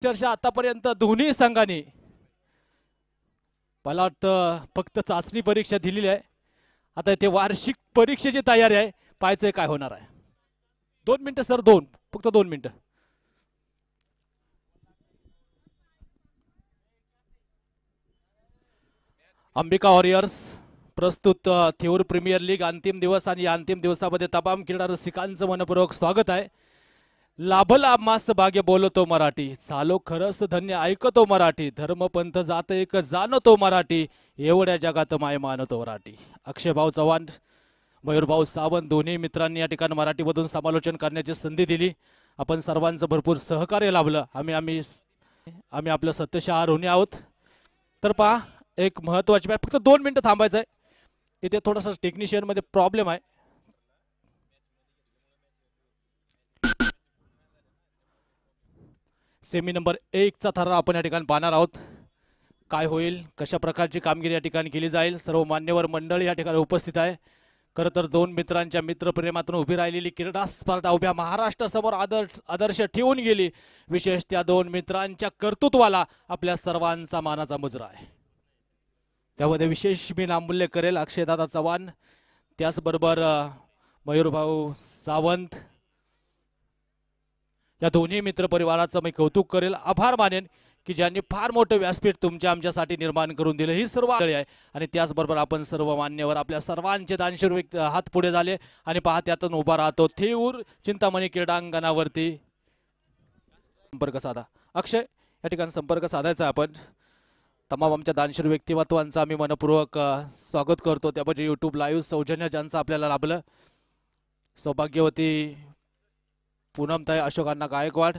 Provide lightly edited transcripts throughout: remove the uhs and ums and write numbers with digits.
अक्षरशः आतापर्यंत दोन्ही संघांनी मला वाटतं फक्त चाचणी परीक्षा दिलेली आहे. आता इथे वार्षिक परीक्षेची तयारी आहे. पाहायचंय काय होणार आहे. 2 मिनिटं सर, फक्त 2 मिनिटं. अंबिका वॉरियर्स प्रस्तुत थेऊर प्रीमियर लीग अंतिम दिवस आणि या अंतिम दिवसामध्ये तमाम क्रीडा रसिकांचं मनपूर्वक स्वागत आहे. लाभला आम्हास भाग्य बोलतो मराठी, झालो खरंच धन्य ऐकतो मराठी, धर्मपंथ जात एक जाणतो मराठी, एवढ्या जगात माय मानतो मराठी. अक्षयभाऊ चव्हाण, मयूरभाऊ सावंत दोन्ही मित्रांनी या ठिकाणी मराठीमधून समालोचन करण्याची संधी दिली. आपण सर्वांचं भरपूर सहकार्य लाभलं. आम्ही आपलं सत्यशः ऋणी आहोत. तर पहा, एक महत्वाची फक्त 2 मिनिटं थांबायचं आहे. इथे थोडासा टेक्निशियन मध्ये प्रॉब्लेम आहे. सेमी नंबर 1चा थरार आपण या ठिकाणी पाहणार आहोत. काय होईल, कशा प्रकारची कामगिरी या ठिकाणी केली जाईल, सर्व मान्यवर मंडळी या ठिकाणी उपस्थित आहे. खरं तर दोन मित्रांच्या मित्रप्रेमातून उभी राहिलेली क्रीडा स्पर्धा उभ्या महाराष्ट्रासमोर आदर्श ठेवून गेली. विशेष त्या दोन मित्रांच्या कर्तृत्वाला आपल्या सर्वांचा मानाचा मुजरा आहे. त्यामध्ये विशेष मी नामूल्य करेल अक्षयदादा चव्हाण, त्याचबरोबर मयूरभाऊ सावंत, या दोन्ही मित्र परिवाराचं मी कौतुक करेल, आभार मानेन की ज्यांनी फार मोठं व्यासपीठ तुमच्या आमच्यासाठी निर्माण करून दिलं. ही सर्व आहे आणि त्याचबरोबर आपण सर्व मान्यवर आपल्या सर्वांचे दानशूर व्यक्ती हात पुढे झाले आणि पहा त्यातून उभा राहतो थेऊर चिंतामणी क्रीडांगणावरती. संपर्क साधा अक्षय, या ठिकाणी संपर्क साधायचा आपण. तमाम आमच्या दानशूर व्यक्तिमत्वांचं आम्ही मनपूर्वक स्वागत करतो. त्यामध्ये यूट्यूब लाईव्ह सौजन्य ज्यांचं आपल्याला लाभलं, सौभाग्यवती पूनमताई अशोकांना गायकवाड,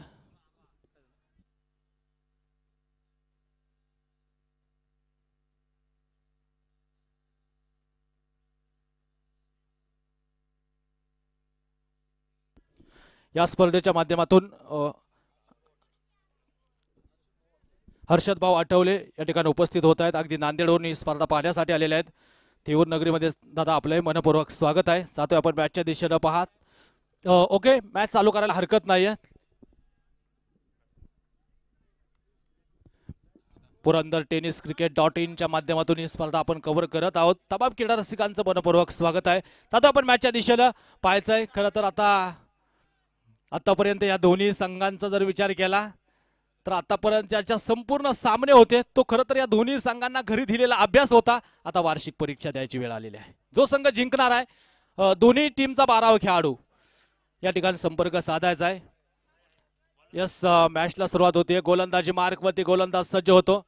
या स्पर्धेच्या माध्यमातून हर्षद भाऊ आठवले या ठिकाणी उपस्थित होत आहेत. अगदी नांदेडहून ही स्पर्धा पाहण्यासाठी आलेले आहेत. थेऊर नगरीमध्ये दादा आपले मनपूर्वक स्वागत आहे. जातोय आपण मॅचच्या दिशेनं. पाहत ओके, मॅच चालू करायला हरकत नाहीये. पुरंदर टेनिस cricket.in च्या माध्यमातून ही स्पर्धा आपण कव्हर करत आहोत. तमाम क्रीडा रसिकांचं मनपूर्वक स्वागत आहे. जातो आपण मॅचच्या दिशेनं. पाहायचंय खरं तर आतापर्यंत या दोन्ही संघांचा जर विचार केला तर आतापर्यंत ज्याच्या संपूर्ण सामने होते तो खरं तर या दोन्ही संघांना घरी दिलेला अभ्यास होता. आता वार्षिक परीक्षा द्यायची वेळ आलेली आहे. जो संघ जिंकणार आहे, दोन्ही टीमचा 12वा खेळाडू या ठिकाणी संपर्क साधायचा आहे. यस, मॅचला सुरुवात होते. गोलंदाजी मार्कवरती गोलंदाज सज्ज होतो.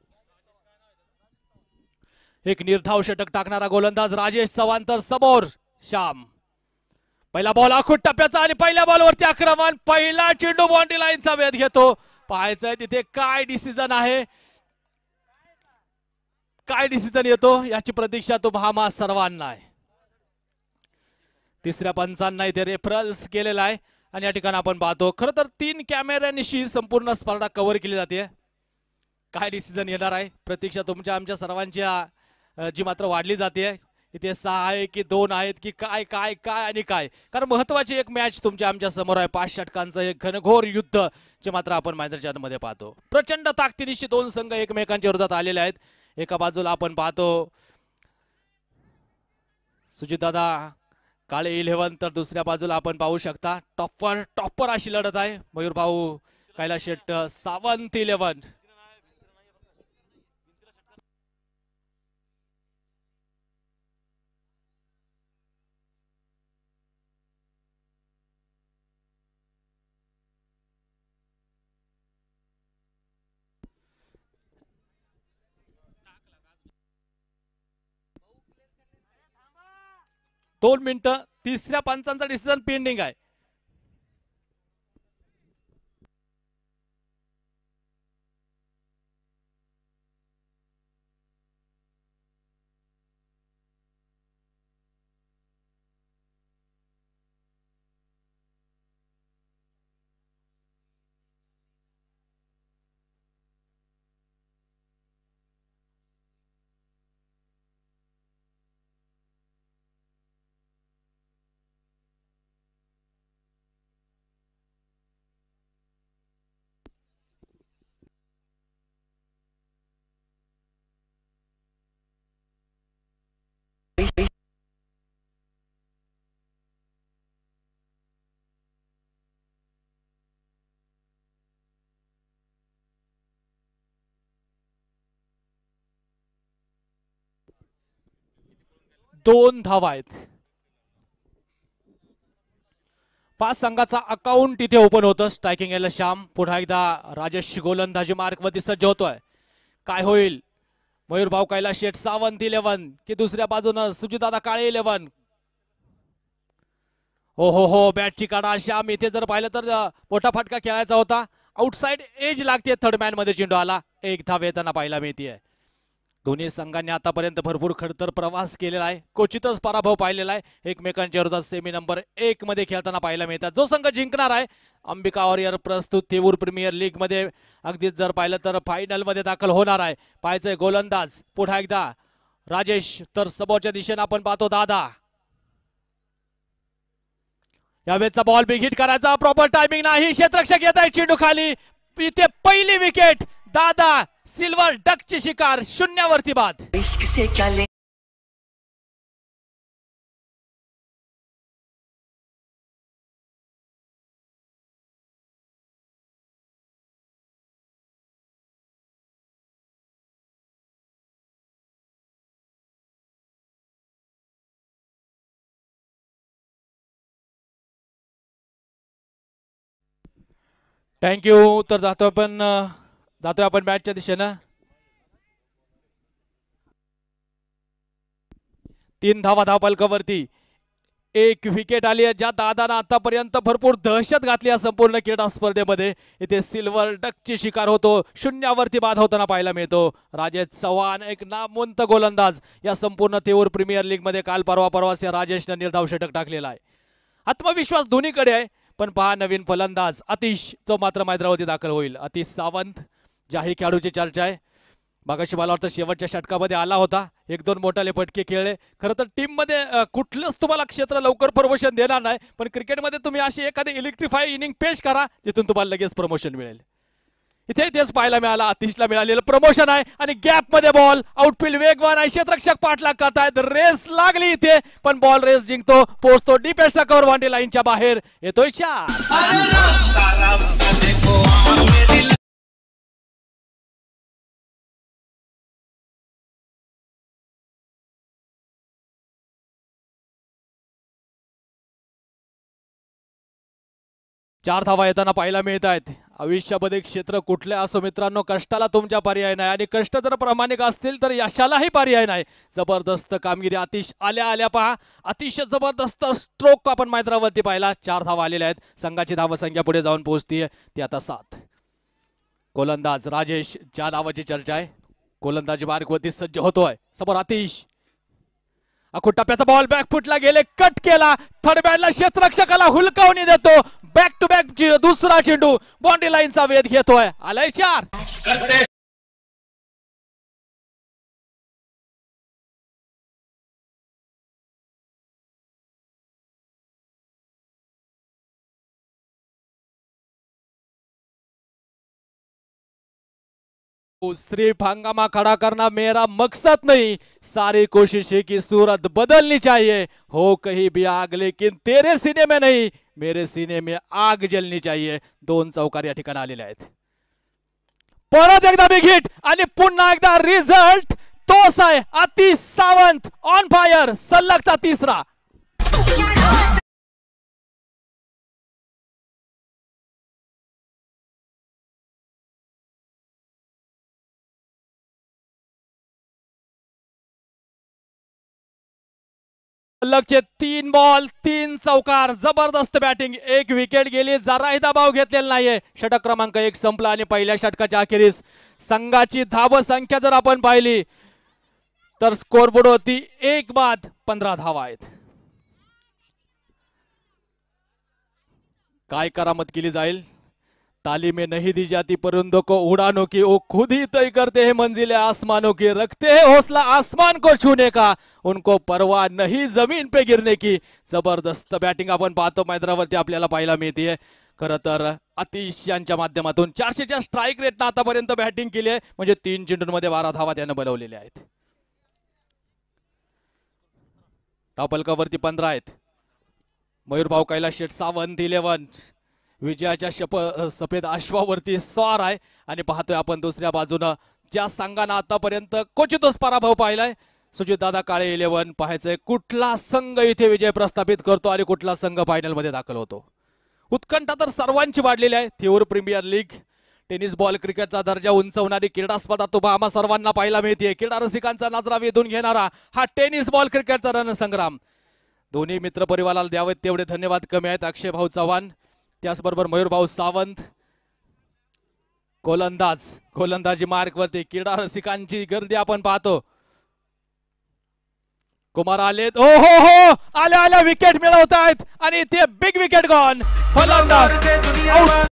एक निर्धाव षटक टाकणारा गोलंदाज राजेश चव्हाण तर समोर श्याम. पहिला बॉल आखूड टप्प्याचा आणि पहिल्या बॉलवरती आक्रमण. पहिला चेंडू बाउंड्री लाईनचा वेध घेतो. पाहायचंय तिथे काय डिसिजन आहे, काय डिसिजन येतो याची प्रतीक्षा तुम्हा सर्वांना आहे. तिसऱ्या पंचांना इथे रेफरन्स केलेला आहे आणि या ठिकाणी आपण पाहतो खरं तर 3 कॅमेऱ्यांशी संपूर्ण स्पर्धा कव्हर केली जाते. काय डिसिजन येणार आहे प्रतीक्षा तुमच्या आमच्या सर्वांच्या जी मात्र वाढली जाते. इथे 6 आहे की 2 आहेत की काय काय काय आणि काय, कारण महत्वाची एक मॅच तुमच्या आमच्या समोर आहे. 5 षटकांचं एक घनघोर युद्ध जे मात्र आपण मैदानामध्ये पाहतो. प्रचंड ताकदीनिशी दोन संघ एकमेकांच्या विरोधात आलेले आहेत. एका बाजूला आपण पाहतो सुजितदादा काळे 11, तर दुसऱ्या बाजूला आपण पाहू शकता टॉपर अशी लढत आहे. मयूर भाऊ कैलास शेट सावंत 11. दोन मिनिटं, तिसऱ्या पंचांचा डिसिजन पेंडिंग आहे. 2 धावा आहेत. 5 संघाचा अकाउंट इथे ओपन होतं. स्ट्रायकिंग याला श्याम, पुन्हा एकदा राजेश गोलंदाजी मार्कवरती सज्ज होतोय. काय होईल? मयूर भाऊ कैलास शेठ सावंत 11 की दुसऱ्या बाजूनं सुजितदादा काळे 11. हो बॅटची काढा श्याम. इथे जर पाहिलं तर मोठा फटका खेळायचा होता. आउटसाइड एज लागते. थर्ड मॅन मध्ये चेंडू आला. 1 धाव येताना पाहायला मिळते. दोन्ही संघांनी आतापर्यंत भरपूर खडतर प्रवास केलेला आहे. क्वचितच पराभव पाहिलेला आहे. एकमेकांच्या विरोधात सेमी नंबर 1 मध्ये खेळताना पाहायला मिळतात. जो संघ जिंकणार आहे अंबिका वॉरियर प्रस्तुत थेऊर प्रीमियर लीग मध्ये अगदीच जर पाहिलं तर फायनल मध्ये दाखल होणार आहे. पाहायचंय गोलंदाज पुन्हा एकदा राजेश, तर समोरच्या दिशेने आपण पाहतो दादा. यावेळेचा बॉल बिग हिट करायचा, प्रॉपर टायमिंग नाही. क्षेत्ररक्षक येत आहे चेंडू खाली. इथे पहिली विकेट. दादा सिल्वर डकची शिकार. 0 वरती बाद. थँक्यू. तर जातोय आपण बॅटच्या दिशेनं. 3 धावा धावफलकावरती. 1 विकेट आली आहे. ज्या दादानं आतापर्यंत भरपूर दहशत घातली या संपूर्ण क्रीडा स्पर्धेमध्ये. इथे सिल्वर डकची शिकार होतो. 0 वरती बाद होताना पाहायला मिळतो. राजेश चव्हाण एक नामवंत गोलंदाज या संपूर्ण थेऊर प्रीमियर लीग मध्ये. काल परवाच या राजेशनं निर्धाव षटक टाकलेला आहे. आत्मविश्वास दोन्हीकडे आहे. पण पहा नवीन फलंदाज आतिश जो मात्र मैदानावरती दाखल होईल. आतिश सावंत ज्याही खेळाडूची चर्चा आहे. मागाशी मला वाटतं शेवटच्या षटकामध्ये आला होता. 1-2 मोठाले फटके खेळले. खरं तर टीम मध्ये कुठलंच तुम्हाला क्षेत्र लवकर प्रमोशन देणार नाही. पण क्रिकेटमध्ये तुम्ही अशी एखादी इलेक्ट्रिफाय इनिंग पेश करा जिथून तुम्हाला लगेच प्रमोशन मिळेल. इथे तेच पाहायला मिळाला. आतिशला मिळालेलं प्रमोशन आहे. आणि गॅप मध्ये बॉल. आउटफील्ड वेगवान आहे. क्षेत्ररक्षक पाठलाग करतायत. रेस लागली इथे पण बॉल रेस जिंकतो. पोहोचतो डीपेस्ट कव्हर बाउंड्री लाईनच्या बाहेर. येतोय 4. 4 धावा येताना पाहायला मिळत आहेत. आयुष्यामध्ये क्षेत्र कुठले असो मित्रांनो, कष्टाला तुमच्या पर्याय नाही. आणि कष्ट जर प्रामाणिक असतील तर यशालाही पर्याय नाही. जबरदस्त कामगिरी आतिश आल्या पहा. अतिशय जबरदस्त स्ट्रोक आपण मैदानावरती पाहिला. 4 धावा आलेल्या आहेत. संघाची धावसंख्या पुढे जाऊन पोहोचतीये. ती आता 7. गोलंदाज राजेश ज्या नावाची चर्चा आहे. गोलंदाजी मार्गवरती सज्ज होतोय. समोर आतिश. अखूट टप्प्याचा बॉल बॅकफुटला गेले. कट केला. थर्ड बॅटला क्षेत्ररक्षकाला हुलकावणी देतो. बॅक टू बॅक दुसरा चेंडू बाउंड्री लाईनचा वेध घेतोय. आलाय 4. सिर्फ हंगामा खड़ा करना मेरा मकसद नहीं, सारी कोशिश है कि सूरत बदलनी चाहिए. हो कहीं भी आग लेकिन तेरे सीने में नहीं, मेरे सीने में आग जलनी चाहिए. 2 चौकार या ठिकाणी आलेले आहेत. परत एकदा बिग हिट आणि पुन्हा एकदा रिझल्ट तोच आहे. Atish Sawant on fire. सलगचा 3रा. सलगचे 3 बॉल 3 चौकार. जबरदस्त बॅटिंग. 1 विकेट गेली. जराही दबाव घेतलेला नाहीये. षटक क्रमांक 1 संपला आणि पहिल्या षटकाच्या अखेरीस संघाची धाव संख्या जर आपण पाहिली तर स्कोरबोर्ड होती 1 बाद 15 धावा आहेत. काय करामत केली जाईल. ताली में नहीं दी जाती परिंदों को उड़ानों की, वो खुद ही तय करते हैं मंजिलें आसमानों की. रखते हैं हौसला आसमान को छूने का, उनको परवाह नहीं जमीन पे गिरने की. जबरदस्त बॅटिंग आपण पाहतो मैदानावरती आपल्याला पाहायला मिळते. खरं तर आतिश यांच्या माध्यमातून 400च्या स्ट्राईक रेटनं आतापर्यंत बॅटिंग केली आहे. म्हणजे 3 चेंडूंमध्ये 12 धावा त्यानं बनवलेल्या आहेत. धावफलकावरती 15 आहेत. मयूर भाऊ कैलास शेठ सावंत 11 विजयाच्या सफेद अश्वावरती स्वार आहे. आणि पाहतोय आपण दुसऱ्या बाजूनं ज्या संघानं आतापर्यंत क्वचितच पराभव पाहिलाय सुजितदादा काळे 11 पाहायचंय कुठला संघ इथे विजय प्रस्थापित करतो आणि कुठला संघ फायनल मध्ये दाखल होतो। उत्कंठा तर सर्वांची वाढलेली आहे। Theur premier league tennis ball क्रिकेटचा दर्जा उंचवणारी क्रीडा स्पर्धा तुम्हा आम्हा सर्वांना पाहायला मिळते। क्रीडा रसिकांचा नजरा वेधून घेणारा हा टेनिस बॉल क्रिकेटचा रणसंग्राम। दोन्ही मित्र परिवाराला द्यावेत तेवढे धन्यवाद कमी आहेत। अक्षय भाऊ चव्हाण त्याचबरोबर मयूर भाऊ सावंत गोलंदाजी मार्क वरती क्रीडा रसिकांची गर्दी आपण पाहतो। कुमार आलेत ओ हो आल्या विकेट मिळवत आहेत आणि ते बिग विकेट गॉन फलंदाज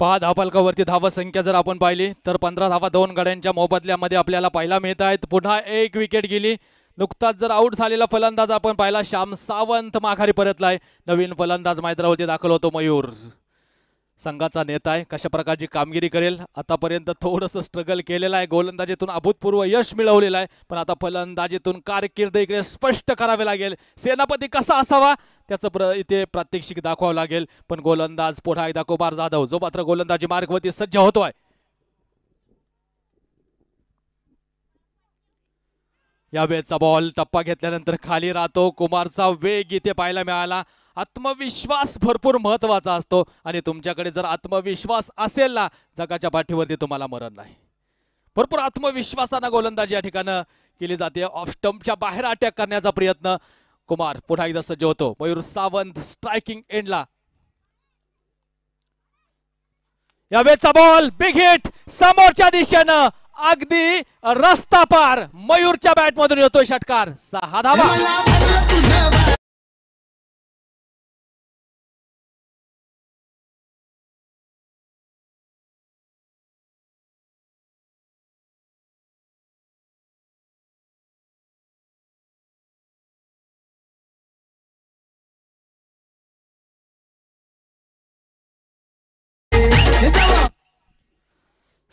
पहा धावफलकावरती धाव संख्या जर आपण पाहिली तर 15 धावा 2 गड्यांच्या मोबदल्यामध्ये आपल्याला पाहायला मिळत आहेत। पुन्हा एक विकेट गेली। नुकताच जर आउट झालेला फलंदाज आपण पाहिला श्याम सावंत माघारी परतलाय। नवीन फलंदाज मैदानावरती दाखल होतो मयूर। संघाचा नेता आहे, कशा प्रकारची कामगिरी करेल आतापर्यंत थोडंसं स्ट्रगल केलेलं आहे। गोलंदाजीतून अभूतपूर्व यश मिळवलेलं आहे, पण आता फलंदाजीतून कारकीर्द इकडे स्पष्ट करावे लागेल। सेनापती कसा असावा त्याचं इथे प्रात्यक्षिक दाखवावं लागेल। पण गोलंदाज पुन्हा एकदा कुमार जाधव जो मात्र गोलंदाजी मार्गवरती सज्ज होतोय। या वेळचा बॉल टप्पा घेतल्यानंतर खाली राहतो। कुमारचा वेग इथे पाहायला मिळाला। आत्मविश्वास भरपूर महत्वाचा असतो आणि तुमच्याकडे जर आत्मविश्वास असेल ना जगाच्या पाठीवरती तुम्हाला मरण नाही। भरपूर आत्मविश्वासाने गोलंदाजी या ठिकाणी केली जाते। ऑफ स्टंपच्या बाहेर अटॅक करण्याचा प्रयत्न कुमार पुन्हा एकदा सज्ज होतो। मयूर सावंत स्ट्रायकिंग एंडला। या वेळचा बॉल बिग हिट समोरच्या दिशेनं अगदी रस्ता पार मयूरच्या बॅट मधून येतोय षटकार 6 धावा।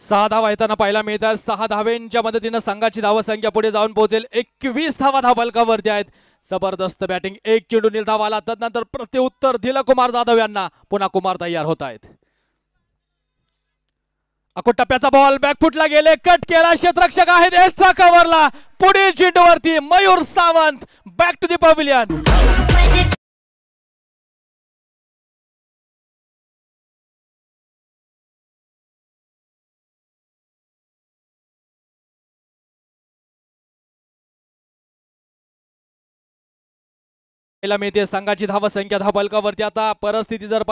सहा धावा येताना पाहायला मिळतात। 6 धावांच्या मदतीने संघाची धावसंख्या पुढे जाऊन पोहोचेल। 21 धावा धावफलकावरती आहेत। जबरदस्त बॅटिंग, एक चेंडू निर्धावाला तदनंतर प्रत्युत्तर दिलं कुमार जाधव यांना। पुन्हा कुमार तयार होत आहेत। टप्प्याचा बॉल बॅकफुटला गेले, कट केला, क्षेत्ररक्षक आहेत एक्स्ट्रा कव्हरला। पुढील चेंडूवरती Mayur Sawant back to the pavilion. मिळते संघाची धावसंख्या धावफलकावरती आता परिस्थिती जर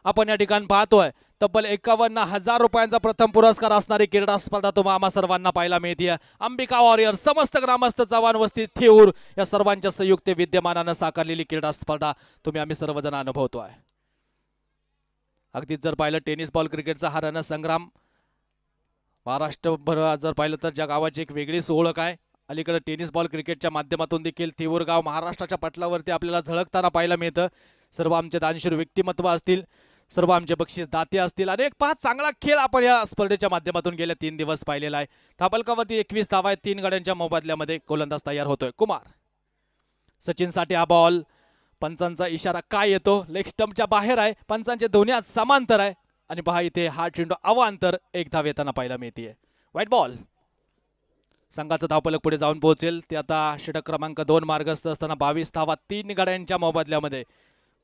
आपण या ठिकाणी पाहतोय तब्बल 51,000 रुपयांचा प्रथम पुरस्कार असणारी क्रीडा स्पर्धा तुम्हा आम्हा सर्वांना पाहायला मिळते। अंबिका वॉरियर समस्त ग्रामस्थ चव्हाण वस्ती थेऊर या सर्वांच्या संयुक्त विद्यमानाने साकारलेली क्रीडा स्पर्धा तुम्ही आम्ही सर्वजण अनुभवतोय। अगदीच जर पाहिलं टेनिस बॉल क्रिकेटचा हा रणसंग्राम महाराष्ट्रभर जर पाहिलं तर ज्या गावाची एक वेगळीच ओळख आहे। अलीकडे टेनिस बॉल क्रिकेटच्या माध्यमातून देखील थेऊर गाव महाराष्ट्राच्या पटलावरती आपल्याला झळकताना पाहायला मिळतं। सर्व आमचे दानशूर व्यक्तिमत्व असतील, सर्व आमचे बक्षीस दाते असतील आणि एक 5 चांगला खेळ आपण या स्पर्धेच्या माध्यमातून गेल्या 3 दिवस पाहिलेला आहे। धावफलकावरती 21 धावा आहेत। 3 गड्यांच्या मोबदल्यामध्ये गोलंदाज तयार होतोय कुमार। सचिन साठी हा बॉल पंचांचा इशारा काय येतो? लेग स्टंपच्या बाहेर आहे, पंचांचे दोन्ही हात समांतर आहे आणि पहा इथे हा चेंडू अवांतर 1 धाव येताना पाहायला मिळते। White ball. संघाचा धावफलक पुढे जाऊन पोहोचेल ते आता षटक क्रमांक 2 मार्गस्थ असताना 22 धावा 3 गड्यांच्या मोबदल्यामध्ये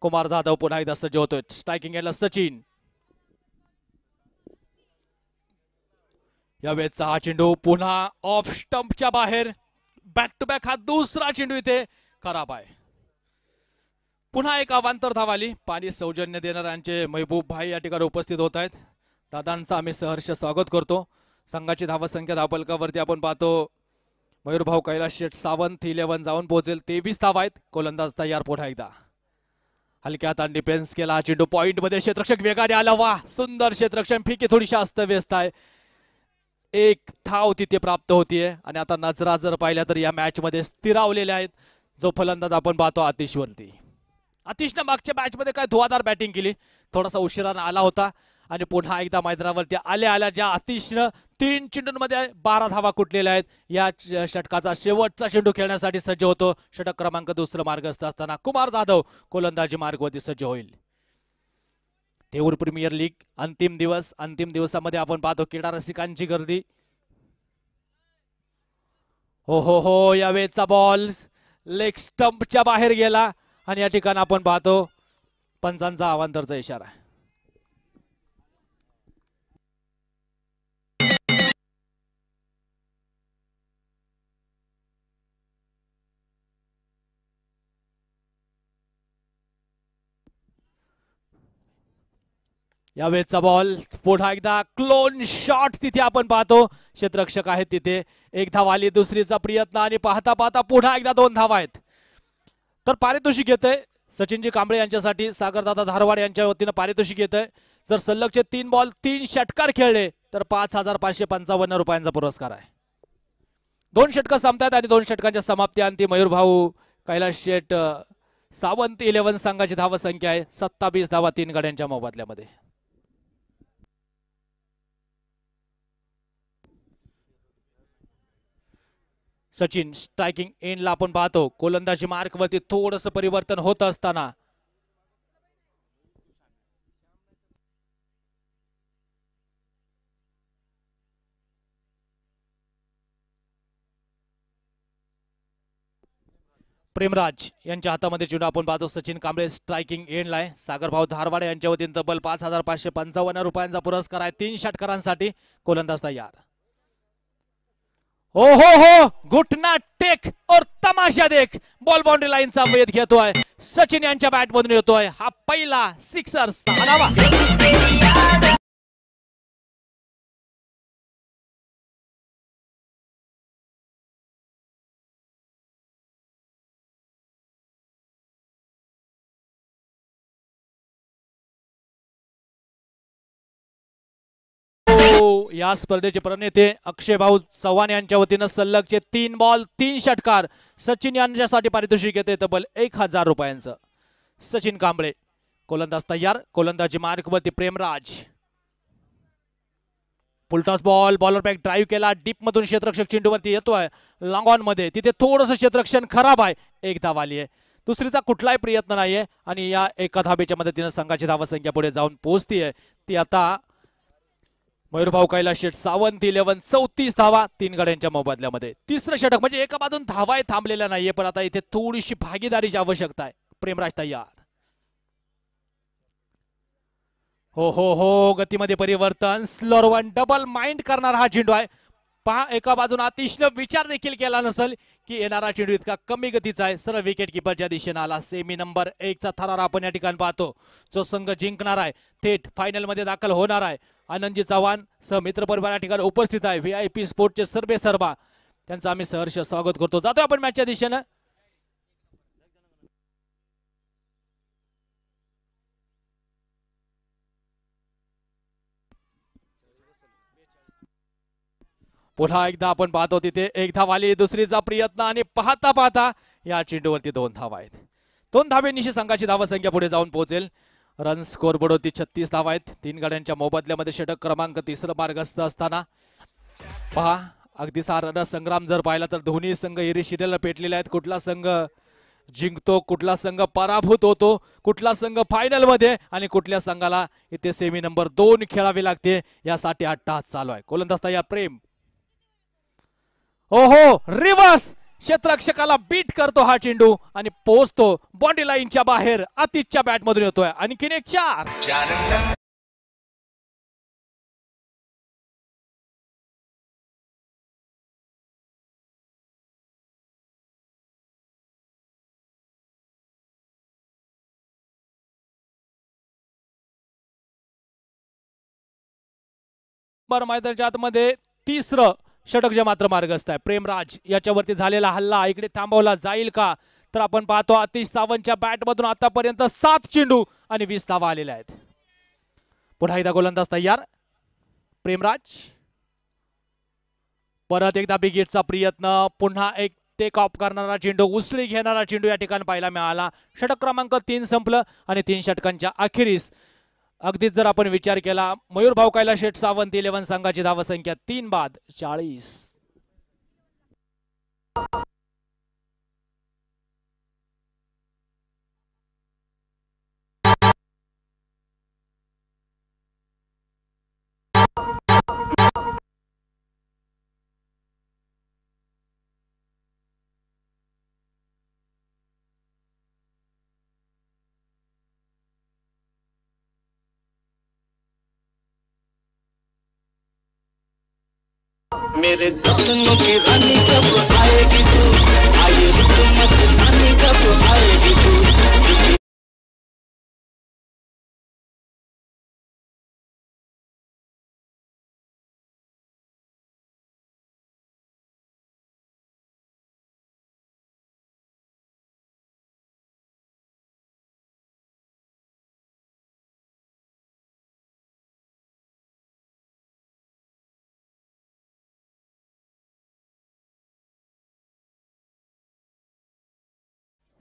कुमार जाधव पुन्हा एकदा सज्ज होतोय। स्ट्रायकिंग एंडला सचिन। या वेळचा हा चेंडू पुन्हा ऑफ स्टंपच्या बाहेर बॅक टू बॅक हा दुसरा चेंडू इथे खराब आहे. पुन्हा एक अवांतर धाव आली. पाणी सौजन्य देणाऱ्यांचे महबूब भाई या ठिकाणी उपस्थित होत आहेत. दादांचं आम्ही सहर्ष स्वागत करतो. संघाची धावसंख्या धावफलकावरती आपण पाहतो मयूरभाऊ कैलास शेठ सावंत 11 जाऊन पोहोचेल. 23 धावा आहेत. गोलंदाज तयार. पुन्हा एकदा हलक्या हाताने डिफेन्स केला. चेंडू पॉइंट मध्ये क्षेत्ररक्षक वेगाने आला. वा सुंदर क्षेत्ररक्षण. फिकी थोडीशी अस्तव्यस्त आहे. एक धाव तिथे प्राप्त होतीये आणि आता नजरा जर पाहिल्या तर या मॅच मध्ये स्थिरावलेल्या आहेत. जो फलंदाज आपण पाहतो आतिशवरती. आतिशनं मागच्या मॅच मध्ये काय धुवाधार बॅटिंग केली. थोडासा उशिराने आला होता आणि पुन्हा एकदा मैदानावरती आल्या ज्या आतिशनं 3 चेंडूंमध्ये 12 धावा कुटलेल्या आहेत. या षटकाचा शेवटचा चेंडू खेळण्यासाठी सज्ज होतो. षटक क्रमांक 2 मार्गस्थ असताना कुमार जाधव गोलंदाजी मार्गवरती सज्ज होईल. थेऊर प्रीमियर लीग अंतिम दिवस. अंतिम दिवसामध्ये आपण पाहतो क्रीडा रसिकांची गर्दी. हो या वेळचा बॉल लेग स्टंपच्या बाहेर गेला आणि या ठिकाणी आपण पाहतो पंचांचा अवांतरचा इशारा. या वेळचा बॉल पुन्हा एकदा क्लोन शॉट तिथे आपण पाहतो. क्षेत्ररक्षक आहेत तिथे. एक धाव आली. दुसरीचा प्रयत्न आणि पाहता पाहता पुन्हा एकदा 2 धावा आहेत. तर पारितोषिक येतंय सचिनजी कांबळे यांच्यासाठी. सागरदादा धारवाड यांच्या वतीनं पारितोषिक येतंय. जर सलगचे 3 बॉल 3 षटकार खेळले तर 5,555 रुपयांचा पुरस्कार आहे. 2 षटकं संपतात आणि 2 षटकांच्या समाप्तीअंती मयूरभाऊ कैलास शेठ सावंत 11 संघाची धावसंख्या आहे 27 धावा 3 गड्यांच्या मोबदल्यामध्ये. सचिन स्ट्रायकिंग एंडला आपण पाहतो. गोलंदाजी मार्कवरती थोडंसं परिवर्तन होत असताना प्रेमराज यांच्या हातामध्ये चेंडू आपण पाहतो. सचिन कांबळे स्ट्रायकिंग एंडला आहे. सागरभाऊ धारवाडे यांच्या वतीने तब्बल 5,555 रुपयांचा पुरस्कार आहे 3 षटकारांसाठी. गोलंदाज तयार. हो घुटना टेक और तमाशा देख. बॉल बाउंड्री लाईनचा वेध घेतोय. सचिन यांच्या बॅट मधून येतोय हा पहिला सिक्सर. 6 धावा. या स्पर्धेचे प्रणेते अक्षय भाऊ चव्हाण यांच्या वतीनं सलगचे 3 बॉल 3 षटकार. सचिन यांच्यासाठी पारितोषिक येते तब्बल 1,000 रुपयांचं. सचिन कांबळे गोलंदाज तयार. गोलंदाजी मार्कवरती Premraj. Full toss ball. Bowler back drive केला. डीप मधून क्षेत्ररक्षक चेंडूवरती येतोय लॉंग ऑन मध्ये. तिथे थोडंसं क्षेत्ररक्षण खराब आहे. 1 धाव आली आहे. दुसरीचा कुठलाही प्रयत्न नाहीये आणि या एका धावेच्या मदतीनं संघाची धावसंख्या पुढे जाऊन पोहोचतीये. ती आता मयूरभाऊ कैलास शेठ सावंत 11 34 धावा 3 गड्यांच्या मोबदल्यामध्ये. तिसरं षटक म्हणजे एका बाजून धावा थांबलेल्या नाहीये पण आता इथे थोडीशी भागीदारीची आवश्यकता आहे. प्रेमराज तयार. हो गतीमध्ये परिवर्तन. स्लोअर वन डबल माइंड करणारा हा चेंडू आहे. पहा एका बाजून अतिशय विचार देखील केला नसेल की येणारा चेंडू इतका कमी गतीचा आहे. सरळ विकेट किपरच्या दिशेने आला. सेमी नंबर 1 चा थरार आपण या ठिकाणी पाहतो. जो संघ जिंकणार आहे थेट फायनल मध्ये दाखल होणार आहे. आनंदजी चव्हाण सह मित्र परिवार या ठिकाणी उपस्थित आहे. VIP स्पोर्टचे सर्वे सर्वा त्यांचं आम्ही सहर्ष स्वागत करतो. जातोय आपण मॅचच्या दिशेनं. पुन्हा एकदा आपण पाहतो तिथे 1 धाव आली. दुसरीचा प्रयत्न आणि पाहता पाहता या चेंडूवरती 2 धावा आहेत. 2 धावेनिशी संघाची धावसंख्या पुढे जाऊन पोहोचेल. रन स्कोर बोर्डवरती 36 धावा आहेत. 3 गड्यांच्या मोबदल्यामध्ये षटक क्रमांक 3 मार्गस्थ असताना पहा अगदी सारा संग्राम जर पाहिला तर दोन्ही संघ इरिशिटेला पेटलेले आहेत. कुठला संघ जिंकतो, कुठला संघ पराभूत होतो, कुठला संघ फायनल मध्ये आणि कुठल्या संघाला इथे सेमी नंबर 2 खेळावी लागते यासाठी हा टास चालू आहे. गोलंदाज तयार. प्रेम रिव्हर्स क्षेत्ररक्षकाला बीट करतो हा चेंडू आणि पोहोचतो बाउंड्री लाईनच्या बाहेर. आतिशच्या बॅट मधून येतोय आणखीन एक 4. बरोबर मैदानाच्या आतमध्ये तिसरं षटक जे मात्र मार्गस्थ आहे. प्रेमराज याच्यावरती झालेला हल्ला इकडे थांबवला जाईल का, तर आपण पाहतो आतिश सावंतच्या बॅट मधून आतापर्यंत 7 चेंडू आणि 20 धावा आलेल्या आहेत. पुन्हा एकदा गोलंदाज तयार. प्रेमराज परत एकदा बिगिटचा प्रयत्न, पुन्हा एक टेक ऑफ करणारा चेंडू, उसळी घेणारा चेंडू या ठिकाणी पाहायला मिळाला. षटक क्रमांक 3 संपलं आणि 3 षटकांच्या अखेरीस अगदीच जर आपण विचार केला मयूर भाऊ कैलास शेठ सावंत 11 संघाची धावसंख्या 3 बाद 40. मेरे सपनों की रानी कब आएगी तू, आए मत रानी कब आएगी तू.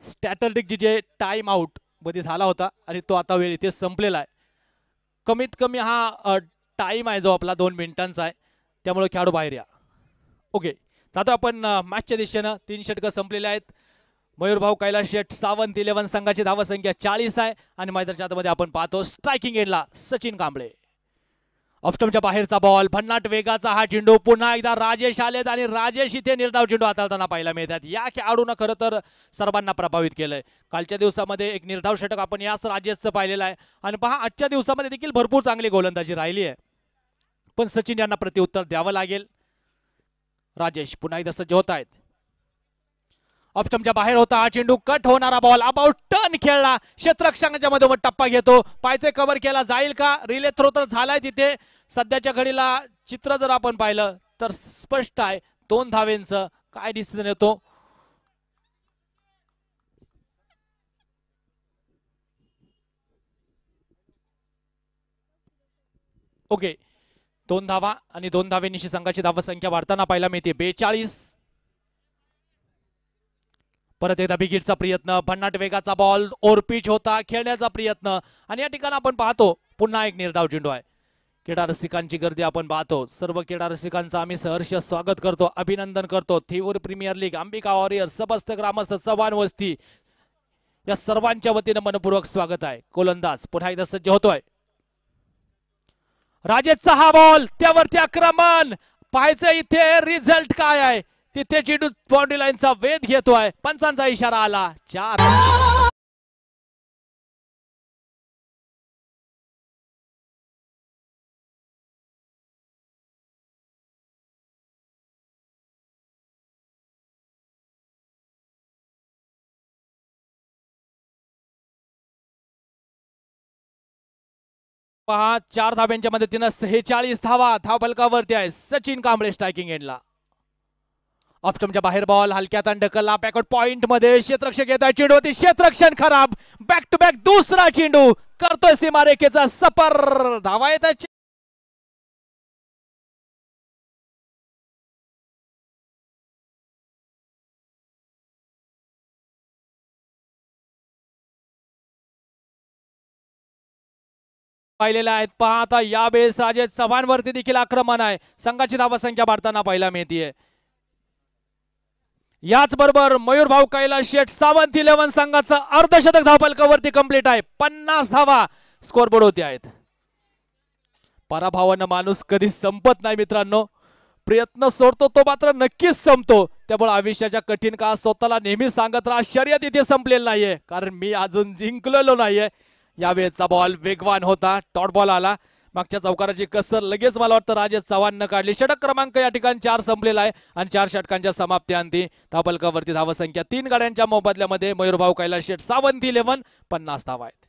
स्टॅटिस्टिक जे टाइम आउट मध्ये झाला होता आणि तो आता वेळ इथे संपलेला आहे. कमीत कमी हा टाइम आहे जो आपला 2 मिनिटांचा आहे, त्यामुळे खेळाडू बाहेर या. ओके, जातो आपण मॅचच्या दिशेनं. 3 षटकं संपलेले आहेत. मयूर भाऊ कैलास शेठ सावंत 11 संघाची धावसंख्या 40 आहे आणि मैदानाच्या आतमध्ये आपण पाहतो स्ट्रायकिंग एंडला सचिन कांबळे. ऑफस्टमच्या बाहेरचा बॉल, भन्नाट वेगाचा हा चेंडू, पुन्हा एकदा राजेश आलेत आणि राजेश इथे निर्धाव चेंडू हाताळताना पाहायला मिळतात. या खेळाडूनं खरं तर सर्वांना प्रभावित केलंय. कालच्या दिवसामध्ये एक निर्धाव षटक आपण याच राजेशचं पाहिलेलं आहे आणि पहा आजच्या दिवसामध्ये देखील भरपूर चांगली गोलंदाजी राहिली आहे, पण सचिन यांना प्रत्युत्तर द्यावं लागेल. राजेश पुन्हा एकदा सज्ज होत आहेत. ऑफस्टमच्या बाहेर होता हा चेंडू, कट होणारा बॉल, अबाउट टर्न खेळला, क्षेत्ररक्षकांच्या मधोमध टप्पा घेतो, पायचे कव्हर केला जाईल का, रिले थ्रो तर झालाय तिथे. सध्याच्या घडीला चित्र जर आपण पाहिलं तर स्पष्ट आहे 2 धावेंचं. काय डिसिजन येतो, ओके 2 धावा आणि 2 धावेनिशी संघाची धावसंख्या वाढताना पाहायला मिळते 42. परत एकदा बिगिटचा प्रयत्न, भन्नाट वेगाचा बॉल, ओरपिच होता, खेळण्याचा प्रयत्न आणि या ठिकाणी आपण पाहतो पुन्हा एक निर्धाव चेंडू आहे. क्रीडा रसिकांची गर्दी आपण पाहतो. सर्व क्रीडा रसिकांचं आम्ही सहर्ष स्वागत करतो, अभिनंदन करतो. Theur premier league, Ambika warriors, समस्त ग्रामस्थ, चव्हाण वस्ती या सर्वांच्या वतीनं मनपूर्वक स्वागत आहे. गोलंदाज पुन्हा एकदा सज्ज होतोय. राजेशचा हा बॉल, त्यावरती आक्रमण, पाहायचं इथे रिझल्ट काय आहे. तिथे चेंडू बाउंड्री लाईनचा वेध घेतोय, पंचांचा इशारा आला. 4 पहा 4 धाब्यांच्या मदतीनं 46 धावा धावफलकावरती आहे. सचिन कांबळे स्ट्रायकिंग एंडला. ऑफस्टमच्या बाहेर बॉल, हलक्यात ढकलला, बॅकआउट पॉइंट मध्ये क्षेत्ररक्षक येत आहे, चेंडू होती, क्षेत्ररक्षण खराब, बॅक टू बॅक दुसरा चेंडू करतोय सीमारेखेचा सपर. धावा येत आहे. पाहिलेल्या आहेत. पहा आता यावेळेस राजेश चव्हाण वरती देखील आक्रमण आहे. संघाची धावसंख्या वाढताना पाहायला मिळते. याच बरोबर मयूर भाऊ कैलास शेठ सावंत 11 संघाचं अर्धशतक धावफलकावरती कंप्लीट आहे. 50 धावा स्कोरबोर्ड होते आहेत. पराभवानं माणूस कधी संपत नाही मित्रांनो. प्रयत्न सोडतो तो मात्र नक्कीच संपतो. त्यामुळे आयुष्याच्या कठीण काळात स्वतःला नेहमी सांगत राहा शर्यत इथे संपलेली नाहीये, कारण मी अजून जिंकलेलो नाहीये. यावेळेचा बॉल वेगवान होता, टॉट बॉल आला. मागच्या चौकाराची कसर लगेच मला वाटतं राजेश चव्हाणनं काढली. षटक क्रमांक या ठिकाणी 4 संपलेला आहे आणि 4 षटकांच्या समाप्तीअंती धावफलकावरती धावसंख्या 3 गाड्यांच्या मोबदल्यामध्ये मयूर भाऊ कैलास शेठ सावंत 11 50 धावा आहेत.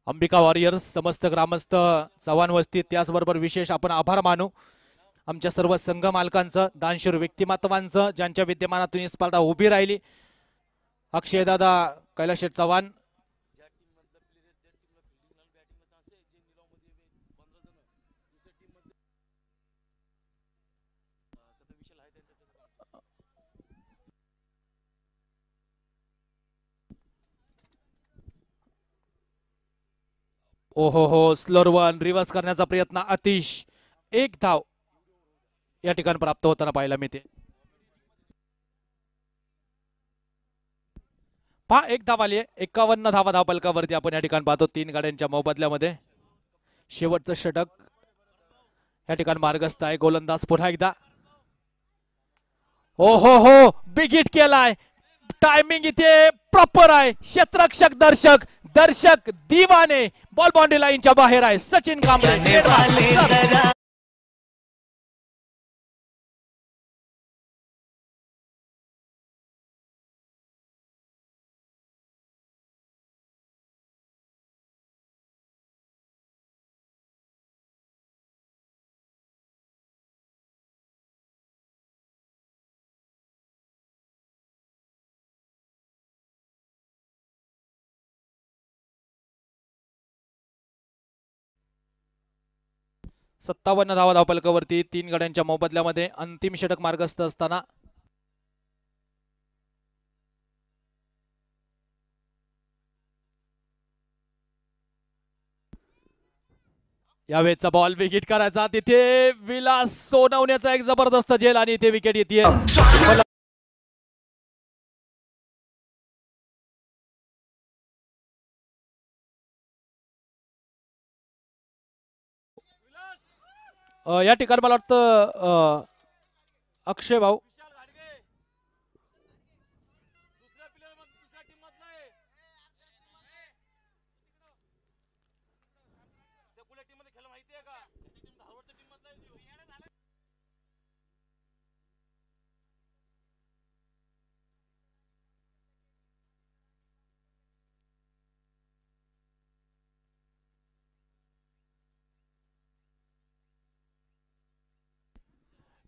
अंबिका वॉरियर्स समस्त ग्रामस्थ चव्हाण वस्ती त्याचबरोबर विशेष आपण आभार मानू आमच्या सर्व संघ मालकांचं दानशूर व्यक्तिमत्वांचं ज्यांच्या विद्यमानातून ही स्पर्धा उभी राहिली. अक्षय दादा कैलाश चव्हाण ओहो हो स्लोअर वन रिव्हर्स करण्याचा प्रयत्न अतिश एक धाव या ठिकाणी प्राप्त होताना पाहायला मिळते. पहा एक धाव आली आहे 51 धावा धावपलकावरती आपण या ठिकाणी पाहतो 3 गाड्यांच्या मोबदल्यामध्ये शेवटचं षटक या ठिकाणी मार्गस्थ आहे. गोलंदाज पुन्हा एकदा ओहो हो बिग हिट केलाय टायमिंग इथे प्रॉपर आहे. क्षेत्ररक्षक दर्शक दर्शक दिवाने बॉल बाउंड्री लाईनच्या बाहेर आहे. सचिन कांबळे 57 धावा धावपलकावरती 3 गाड्यांच्या मोबदल्यामध्ये अंतिम षटक मार्गस्थ असताना यावेळेचा बॉल विकेट करायचा तिथे विलास सोनवण्याचा एक जबरदस्त झेल आणि इथे विकेट येते. या ठिकाणी मला वाटतं अक्षय भाऊ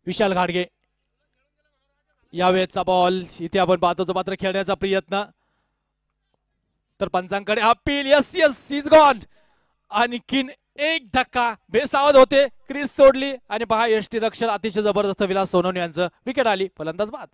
विशाल घाडगे यावेळेचा बॉल इथे आपण पाहतो मात्र खेळण्याचा प्रयत्न तर पंचांकडे appeal yes yes is gone आणखीन एक धक्का बेसावध होते क्रीज सोडली आणि पहा यष्टी रक्षण अतिशय जबरदस्त विलास सोनवणे यांचं विकेट आली फलंदाज बाद.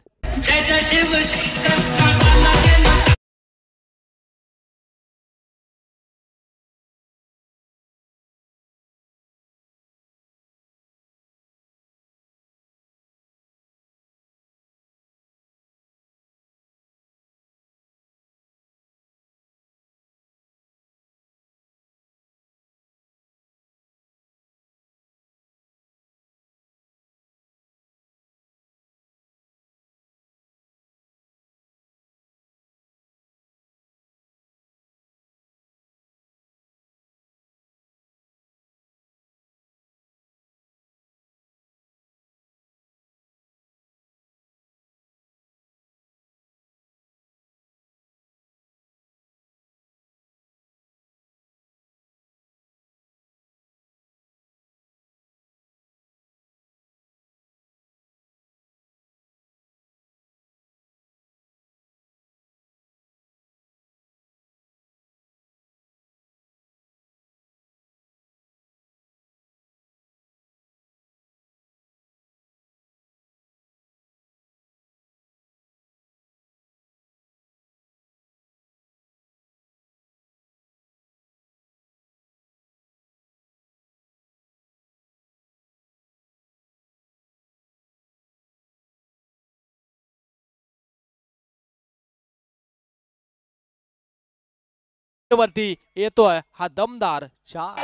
वरती येतोय हा दमदार चार.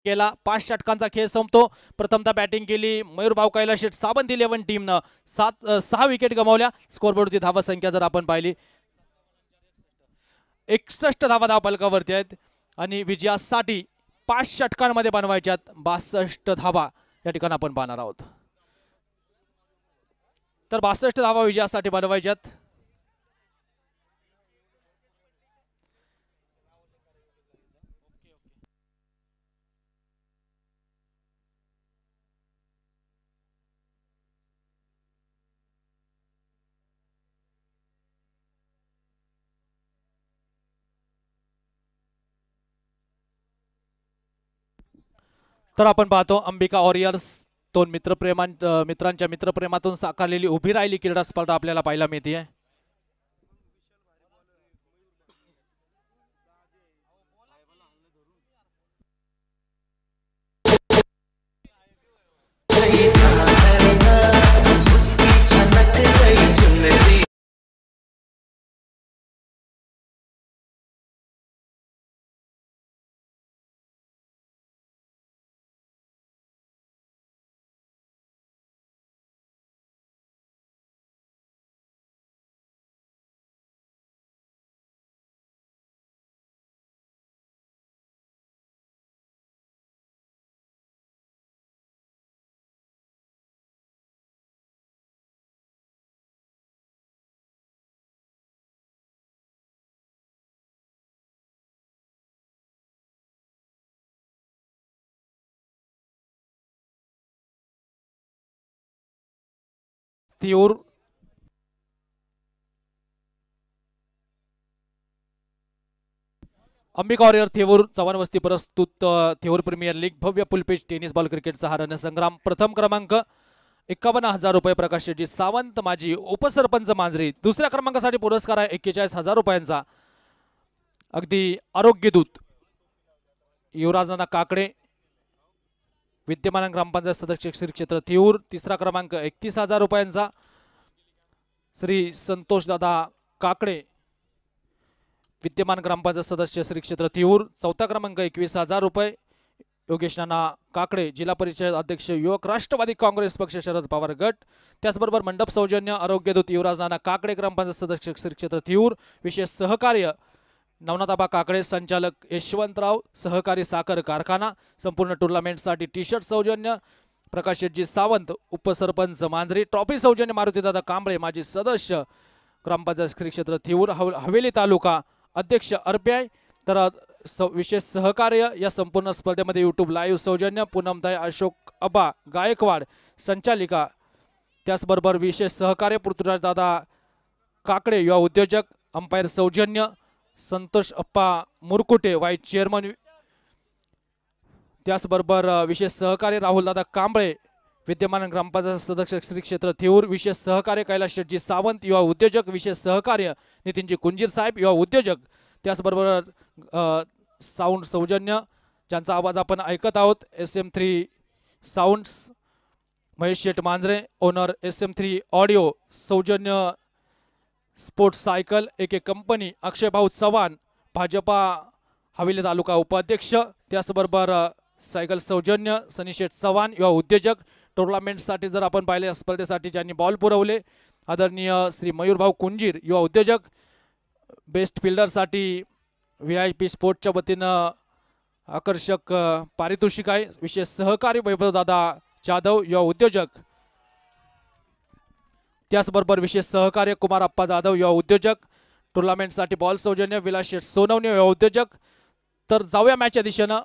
केला 5 षटकांचा खेळ संपतो. प्रथमतः बॅटिंग केली मयूरभाऊ कैलाश सावंत 11 टीमनं 6 विकेट गमावल्या. स्कोरबोर्डची धावा संख्या जर आपण पाहिली 61 धावा धावपलकावरती आहेत. आणि विजयासाठी 5 षटकांमध्ये बनवायच्यात 62 धावा या ठिकाणी आपण पाहणार आहोत. तर 62 धावा विजयासाठी बनवायच्यात. तर आपण पाहतो अंबिका वॉरियर्स दोन मित्रांच्या मित्रप्रेमातून साकारलेली उभी राहिली क्रीडा स्पर्धा आपल्याला पाहायला मिळते. थिऊर अंबिका वॉरियर थेऊर चव्हाण वस्ती प्रस्तुत थेऊर प्रीमियर लीग भव्य पुलपेच टेनिस बॉल क्रिकेटचा हा रणसंग्राम. प्रथम क्रमांक 51,000 रुपये प्रकाश शेट्टी सावंत माजी उपसरपंच मांजरी. दुसऱ्या क्रमांकासाठी पुरस्कार आहे 41,000 रुपयांचा अगदी आरोग्यदूत युवराजांना काकडे विद्यमान ग्रामपंचायत सदस्य श्री क्षेत्र थेऊर. तिसरा क्रमांक 31,000 रुपयांचा श्री संतोष दादा काकडे विद्यमान ग्रामपंचायत सदस्य श्री क्षेत्र थेऊर. चौथा क्रमांक 21,000 रुपये योगेश नाना काकडे जिल्हा परिषद अध्यक्ष युवक राष्ट्रवादी काँग्रेस पक्ष शरद पवार गट. त्याचबरोबर मंडप सौजन्य आरोग्यदूत युवराज नाना काकडे ग्रामपंचायत सदस्य श्री क्षेत्र थेऊर. विशेष सहकार्य नवनाथाबा काकडे संचालक यशवंतराव सहकारी साखर कारखाना. संपूर्ण टुर्नामेंटसाठी टी शर्ट सौजन्य प्रकाश शेटजी सावंत उपसरपंच मांजरी. ट्रॉफी सौजन्य मारुतीदादा कांबळे माजी सदस्य ग्रामपंचायत श्री क्षेत्र थेऊर हवेली तालुका अध्यक्ष आरपीआय. तर विशेष सहकार्य या संपूर्ण स्पर्धेमध्ये यूट्यूब लाईव्ह सौजन्य पूनमताई अशोक अबा गायकवाड संचालिका. त्याचबरोबर विशेष सहकार्य पृथ्वीराज दादा काकडे युवा उद्योजक. अंपायर सौजन्य संतोष अप्पा मुरकुटे व्हाईस चेअरमन. त्याचबरोबर विशेष सहकार्य राहुल दादा कांबळे विद्यमान ग्रामपंचायत सदस्य श्री क्षेत्र थेऊर. विशेष सहकार्य कैलास शेटजी सावंत युवा उद्योजक. विशेष सहकार्य नितीनजी कुंजीर साहेब युवा उद्योजक. त्याचबरोबर साऊंड सौजन्य ज्यांचा आवाज आपण ऐकत आहोत SM3 साऊंड्स महेश शेट मांजरे ओनर SM3 ऑडिओ. सौजन्य स्पोर्ट्स सायकल एक कंपनी अक्षय भाऊ चव्हाण भाजपा हवेली तालुका उपाध्यक्ष. त्याचबरोबर सायकल सौजन्य सनी शेठ चव्हाण युवा उद्योजक. टुर्नामेंटसाठी जर आपण पाहिले स्पर्धेसाठी ज्यांनी बॉल पुरवले आदरणीय श्री मयूर भाऊ कुंजीर युवा उद्योजक. बेस्ट फिल्डरसाठी VIP स्पोर्टच्या वतीनं आकर्षक पारितोषिक आहे. विशेष सहकारी वैभवदादा जाधव युवा उद्योजक. त्याचबरोबर विशेष सहकार्य कुमार अप्पा जाधव युवा उद्योजक. टुर्नामेंटसाठी बॉल सौजन्य विलास शेठ सोनवणे युवा उद्योजक. तर जाऊया मॅचच्या दिशेनं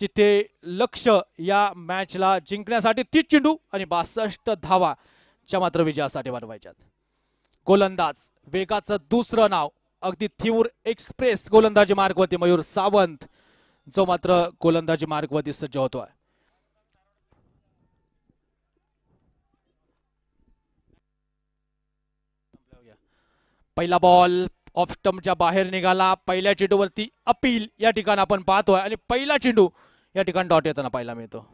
जिथे लक्ष या मॅचला जिंकण्यासाठी 30 चेंडू आणि 62 धावाच्या मात्र विजयासाठी बनवायच्यात. गोलंदाज वेगाचं दुसरं नाव अगदी थेऊर एक्सप्रेस गोलंदाजी मार्गवरती मयूर सावंत जो मात्र गोलंदाजी मार्गवरती सज्ज होतोय. पहिला बॉल ऑफ स्टंपच्या बाहेर निघाला. पहिल्या चेंडूवरती अपील या ठिकाणी आपण पाहतोय आणि पहिला चेंडू या ठिकाणी डॉट येताना पाहायला मिळतो.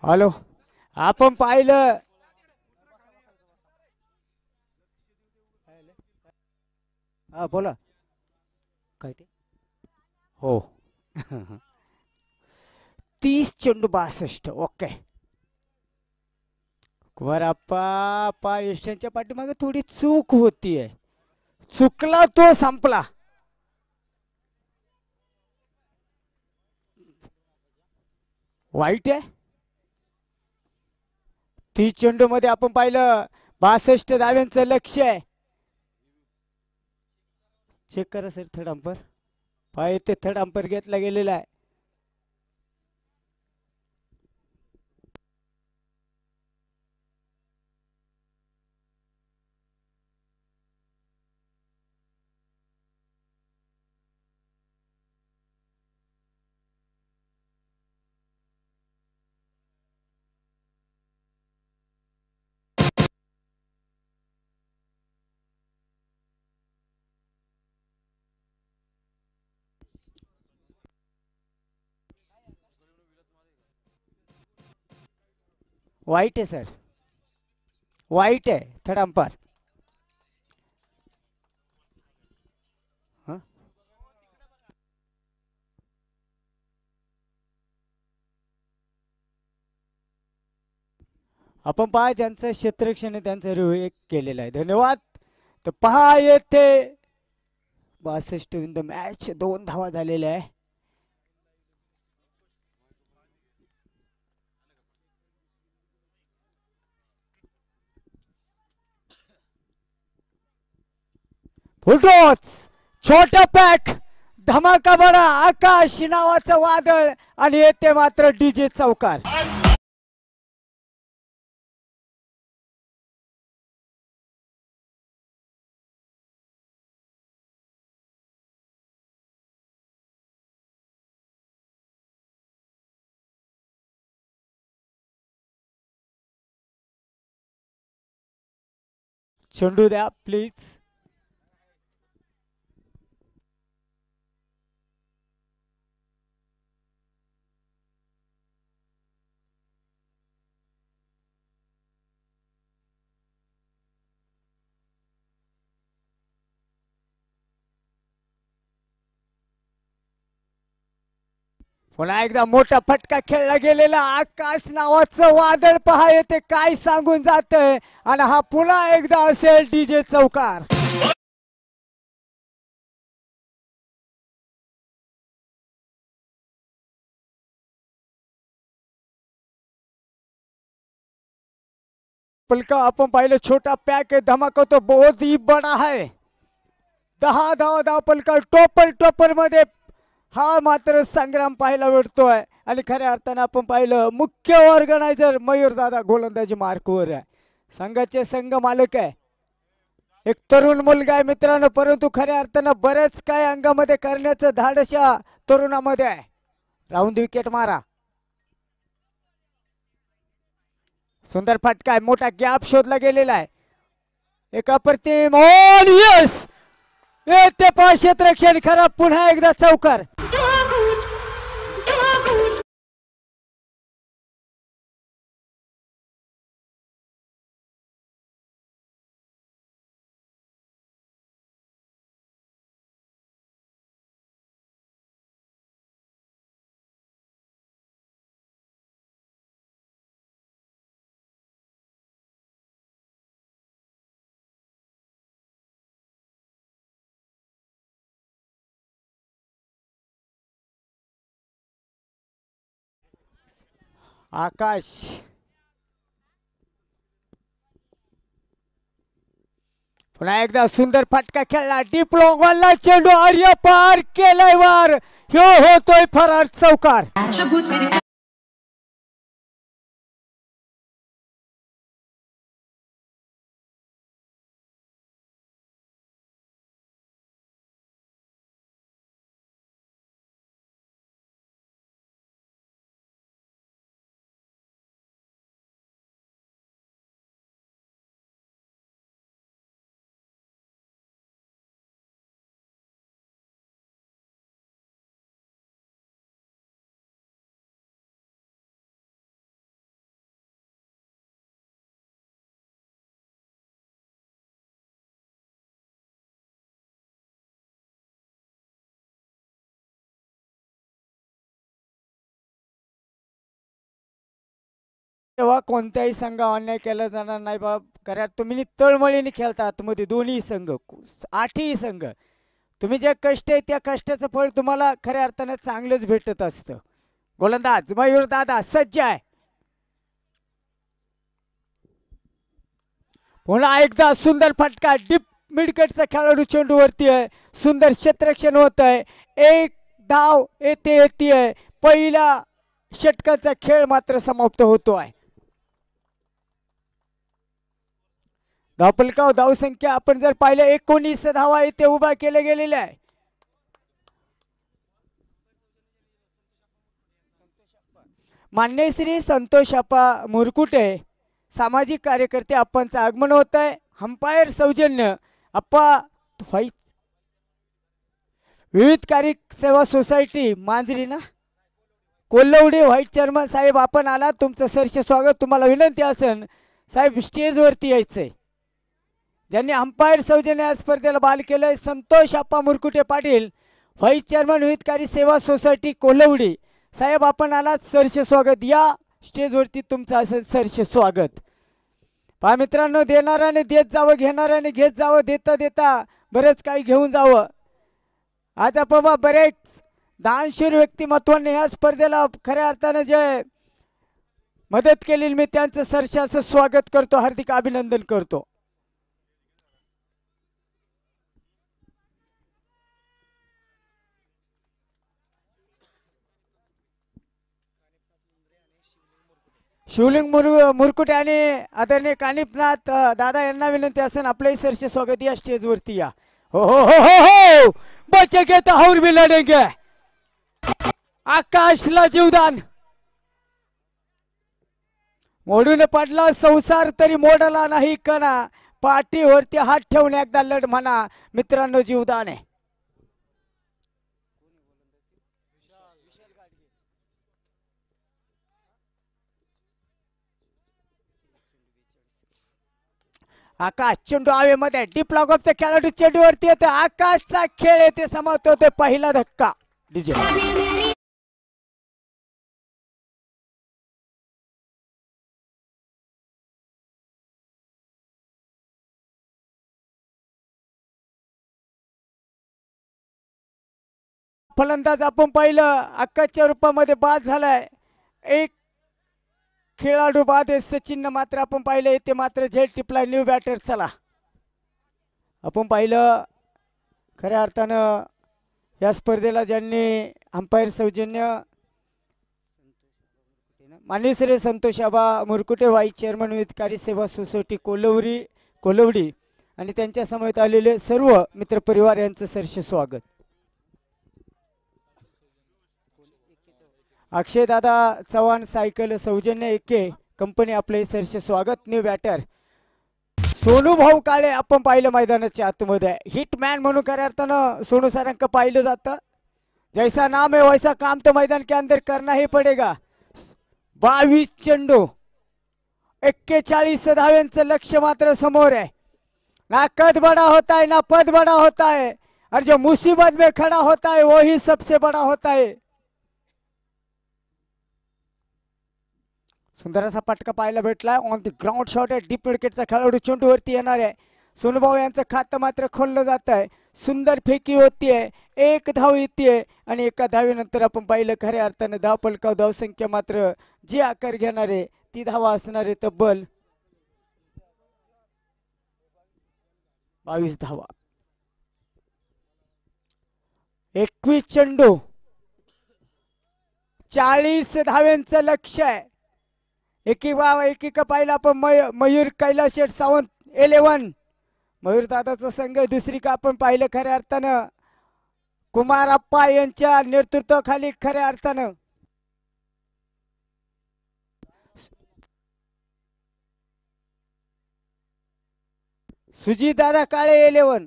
हॅलो आपण पाहिलं हा बोला काय ते हो 30 चेंडू 62 ओके. कुमारप्पा पा यशांच्या पाठीमागे थोडी चूक होतीये. चुकला तो संपला. वाईट आहे. 30 चेंडू मध्ये आपण पाहिलं 62 धाव्यांचं लक्ष्य आहे. चेक करा सर थर्ड अंपर. पाय ते थर्ड अंपर घेतला गेलेला आहे. वाईट आहे सर. वाईट आहे थर्ड अंपर. आपण पहा ज्यांचं क्षेत्ररक्षण आहे त्यांचं रिव्ह्यू केलेलं आहे. धन्यवाद. तर पहा येथे 62 इन द मॅच 2 धावा झालेल्या आहे. फुटोच छोटा पॅक धमाका बडा आकाश नावाचं वादळ आणि येथे मात्र डीजे चौकार. चेंडू द्या प्लीज. पुन्हा एकदा मोठा फटका खेळला गेलेला आकाश नावाचं वादळ पहा येते काय सांगून जातंय आणि हा पुन्हा एकदा असेल डीजे चौकार. पलका आपण पाहिलं छोटा पॅक है धमाका तो बहुत ही बड़ा है. 10 धाव पलका टोपर मध्ये हा मात्र संग्राम पाहायला भेटतोय. आणि खऱ्या अर्थानं आपण पाहिलं मुख्य ऑर्गनायझर मयूर दादा गोलंदाजी मार्कवर आहे. संघाचे संघ मालक आहे. एक तरुण मुलगा आहे मित्रांनो परंतु खऱ्या अर्थानं बरेच काय अंगामध्ये करण्याचं धाडस या तरुणामध्ये आहे. राऊंड विकेट मारा. सुंदर फटका आहे. मोठा गॅप शोधला गेलेला आहे. एक अप्रतिम ऑन यस ते क्षेत्ररक्षण खराब पुन्हा एकदा चौकार. आकाश पुन्हा एकदा सुंदर फटका खेळला. डीप लॉंगॉनला चेंडू आर्य पार केलाय वार. ह्यो होतोय फरार चौकार. तेव्हा कोणत्याही संघ अन्याय केला जाणार नाही बाब. कारण तुम्ही तळमळीने खेळता आतमध्ये दोन्ही संघ, आठही संघ. तुम्ही जे कष्ट आहे त्या कष्टाचं फळ तुम्हाला खऱ्या अर्थानं चांगलंच भेटत असतं. गोलंदाज मयूर दादा सज्ज आहे. पुन्हा एकदा सुंदर फटका, डीप मिडकटचा खेळाडू चेंडूवरती आहे. सुंदर क्षेत्ररक्षण होत आहे. एक धाव येते. पहिला षटकाचा खेळ मात्र समाप्त होतो आहे. धावफलकावर धावसंख्या आपण जर पाहिलं 19 धावा इथे उभा केले गेलेले आहे. मान्य श्री संतोष आप्पा मुरकुटे सामाजिक कार्यकर्ते आप्पांचं आगमन होत आहे. अंपायर सौजन्य आप्पा व्हाईट विविध कार्य सेवा सोसायटी मांजरी ना कोल्हवडे व्हाईट चेअरमन साहेब आपण आला, तुमचं सरसे स्वागत. तुम्हाला विनंती असेल साहेब स्टेजवरती यायचंय. ज्यांनी अंपायर सौजन्य या स्पर्धेला बाल केलंय संतोष आप्पा मुरकुटे पाटील व्हाईस चेअरमन विविध कार्य सेवा सोसायटी कोल्हवडी साहेब आपण आलात, सरसे स्वागत. या स्टेजवरती तुमचं असेल सरसे स्वागत. पहा मित्रांनो, देणाऱ्याने देत जावं, घेणाऱ्याने घेत जावं, देता देता बरेच काही घेऊन जावं. आज आपण बरेच दानशूर व्यक्तिमत्वाने या स्पर्धेला खऱ्या अर्थानं जे मदत केलेली मी त्यांचं सरसे असं स्वागत करतो, हार्दिक अभिनंदन करतो. शिवलिंग मुरकुटे आणि आदरणीय कानिपनाथ दादा यांना विनंती असेल आपलंही सरसे स्वागत. या स्टेजवरती या. हो हो हो हो हो बच्चे के तो और भी लढेंगे. आकाशला जीवदान. मोडून पडला संसार तरी मोडला नाही कणा, पाठीवरती हात ठेवून एकदा लढ म्हणा. मित्रांनो जीवदान आहे. आकाश चेंडू हवेमध्ये डीप लॉकअपचा खेळाडू चेंडूवरती येतो. आकाशचा खेळ येथे समाप्त होतोय. पहिला धक्का डीजे. फलंदाज आपण पाहिलं आकाशच्या रूपामध्ये बाद झालाय. एक खेळाडू बाद आहे. सचिन मात्र आपण पाहिलं येते मात्र झेल टिपला न्यू बॅटर. चला आपण पाहिलं खऱ्या अर्थानं या स्पर्धेला ज्यांनी अंपायर सौजन्य माननीय श्री संतोष आबा मुरकुटे व्हाईस चेअरमन विविध कार्य सेवा सोसायटी कोल्हवडी आणि त्यांच्या समेत आलेले सर्व मित्रपरिवार यांचं सरसे स्वागत. अक्षय दादा चव्हाण सायकल सौजन्य एके कंपनी आपले सरसे स्वागत. न्यू बॅटर सोनू भाऊ काळे आपण पाहिलं मैदानाच्या आतमध्ये हिटमॅन म्हणून खऱ्या अर्थानं सोनू सरांक पाहिलं जातं. जैसा नाम है वैसा काम तो मैदान के अंदर करना ही पडेगा. 22 चेंडू 41 धाव्यांचं लक्ष्य मात्र समोर आहे. ना कद बड़ा होता है ना पद बड़ा होता है, और जो मुसीबत में खड़ा होता है वही सबसे बड़ा होता है. सुंदर असा पटका पाहायला भेटलाय. ऑन द ग्राउंड शॉट आहे. डीप विकेटचा खेळाडू चेंडूवरती येणार आहे. सोनूभाऊ यांचं खातं मात्र खोललं जात आहे. सुंदर फेकी होतीये. एक धाव येते आणि एका धावेनंतर आपण पाहिलं खऱ्या अर्थाने धाव फलकाव धावसंख्या मात्र जी आकार घेणार आहे ती धावा असणार आहे तब्बल 22 धावा. 21 चेंडू 40 धाव्यांचं लक्ष्य आहे. एकीका पाहिलं आपण मयूर कैलास शेठ सावंत 11 मयूर दादाचा संघ. दुसरी का आपण पाहिलं खऱ्या अर्थानं कुमार अप्पा यांच्या नेतृत्वाखाली खऱ्या अर्थानं सुजित दादा काळे 11.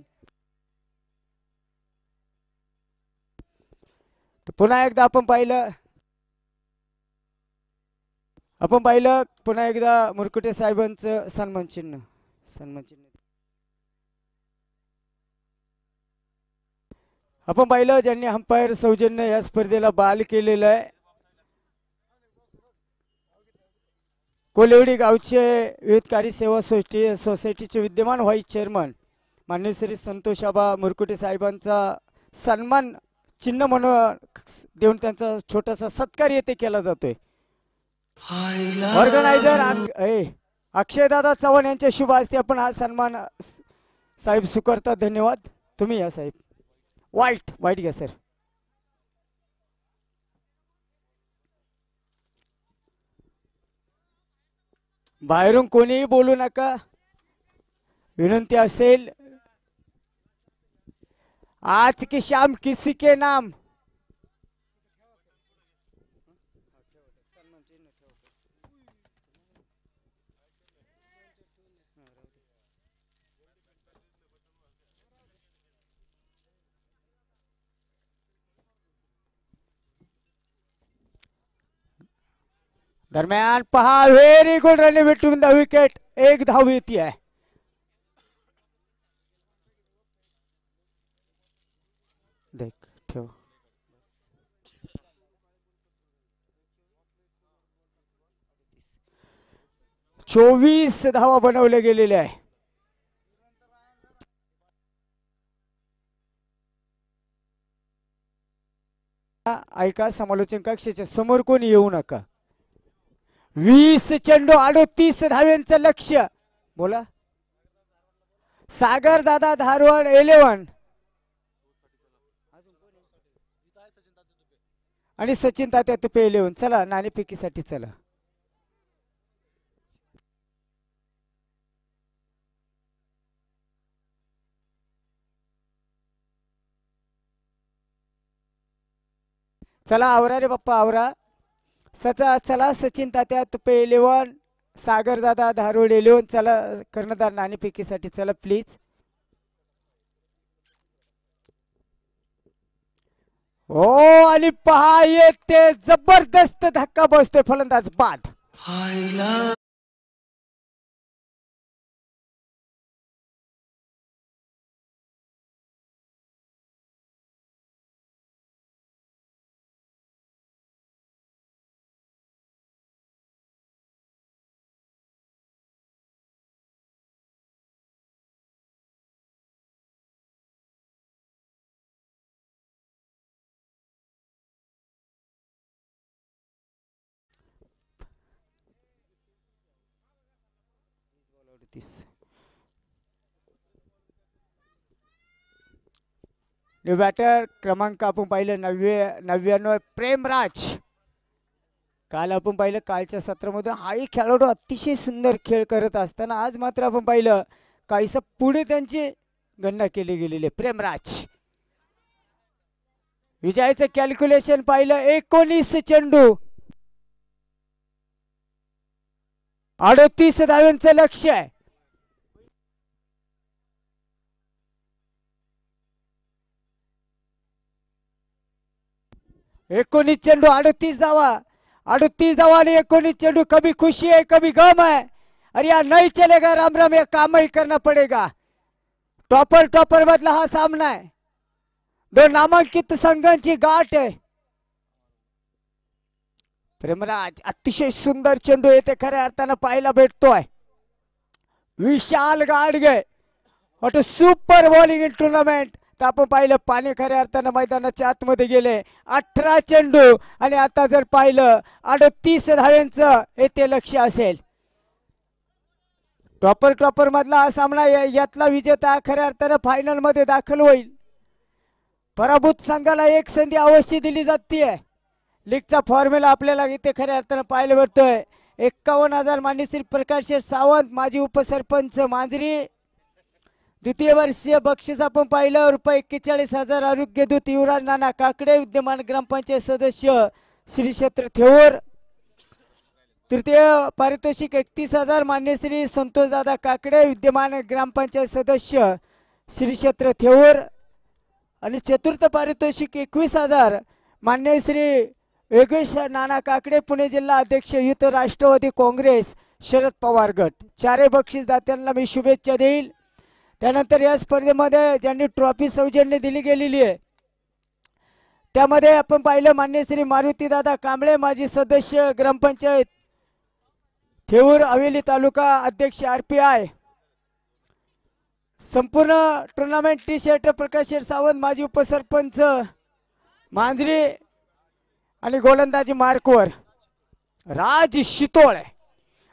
पुन्हा एकदा आपण पाहिलं पुन्हा एकदा मुरकुटे साहेबांचं सन्मान चिन्ह आपण पाहिलं ज्यांनी अंपायर सौजन्य या स्पर्धेला बाल केलेलं आहे. कोलिवडी गावचे विविध कार्य सेवा सोसायटीचे विद्यमान व्हाईस चेअरमन माननीय श्री संतोषाबा मुरकुटे साहेबांचा सन्मान चिन्ह म्हणून देऊन त्यांचा छोटासा सत्कार येथे केला जातोय. ऑर्गनायझर अक्षयदादा चव्हाण यांच्या शुभ हस्ते आपण हा सन्मान साहेब स्वीकारतात. धन्यवाद. तुम्ही या साहेब. वाईट घ्या सर. बाहेरून कोणीही बोलू नका. विनंती असेल. आज की शाम किसी के नाम. दरम्यान पहा very good run between the wicket. एक धाव येते आहे. देख ठेव. चोवीस धावा बनवले गेलेले आहे. ऐका समालोचन कक्षाच्या समोर कोणी येऊ नका. 20 चेंडू 38 धाव्यांचं लक्ष्य. बोला. सागर दादा धारवाड 11 आणि सचिन तात्या तुपे 11. चला नाणेफेकीसाठी चला. चला आवरा रे बाप्पा आवरा. चला सचिन तात्या तुपे 11 सागर दादा धारोड 11. चला कर्णधार नाणेफेकीसाठी चला प्लीज. हो आणि पहा येते जबरदस्त धक्का बसतोय. फलंदाज बाद. न्यू बॅटर क्रमांक आपण पाहिलं 99 प्रेमराज. काल आपण पाहिलं कालच्या सत्रामध्ये हाही खेळाडू अतिशय सुंदर खेळ करत असताना आज मात्र आपण पाहिलं काहीसं पुढे त्यांची गणना केली गेलेली. प्रेमराज विजयाचं कॅल्क्युलेशन पाहिलं 19 चेंडू 38 धाव्यांचं लक्ष्य आहे. एकोणीस चेंडू 38 धावा. 38 धावा आणि 19 चेंडू. कभी खुशी है कभी गम है. अरे यार नहीं चलेगा राम राम. ये काम ही करना पड़ेगा. टॉपर मधला हा सामना आहे. दोन नामांकित संघांची गाठ आहे. प्रेमराज अतिशय सुंदर चेंडू येथे खऱ्या अर्थानं पाहायला भेटतोय. Vishal Gadge what a super bowling in tournament. तर आपण पाहिलं पाणी खऱ्या अर्थानं मैदानाच्या आतमध्ये गेले. 18 चेंडू आणि आता जर पाहिलं 38 धाव्यांचं येथे लक्ष असेल. टॉपर मधला हा सामना यातला विजेता खऱ्या अर्थानं फायनल मध्ये दाखल होईल. पराभूत संघाला एक संधी अवश्य दिली जाते. लीगचा फॉर्म्युला आपल्याला इथे खऱ्या अर्थानं पाहायला भेटतोय. 51,000 मान्य श्री प्रकाश सावंत माजी उपसरपंच मांजरी. द्वितीय वर्षीय बक्षीस आपण पाहिलं रुपये 41,000 आरोग्य दूत युवराज नाना काकडे विद्यमान ग्रामपंचायत सदस्य श्री क्षेत्र थेऊर. तृतीय पारितोषिक 31,000 मान्य श्री संतोष दादा काकडे विद्यमान ग्रामपंचायत सदस्य श्री क्षेत्र थेऊर. आणि चतुर्थ पारितोषिक 21,000 मान्य श्री योगेश नाना काकडे पुणे जिल्हा अध्यक्ष युथ राष्ट्रवादी काँग्रेस शरद पवार गट. चारही बक्षीसदात्यांना मी शुभेच्छा देईल. त्यानंतर या स्पर्धेमध्ये ज्यांनी ट्रॉफी सौजन्य दिली गेलेली आहे त्यामध्ये आपण पाहिलं मान्य श्री मारुती दादा कांबळे माजी सदस्य ग्रामपंचायत थेऊर हवेली तालुका अध्यक्ष RPI, संपूर्ण टुर्नामेंट टी शर्ट प्रकाश शेठ सावंत, माजी उपसरपंच मांजरी आणि गोलंदाजी मार्कवर राज शितोळ.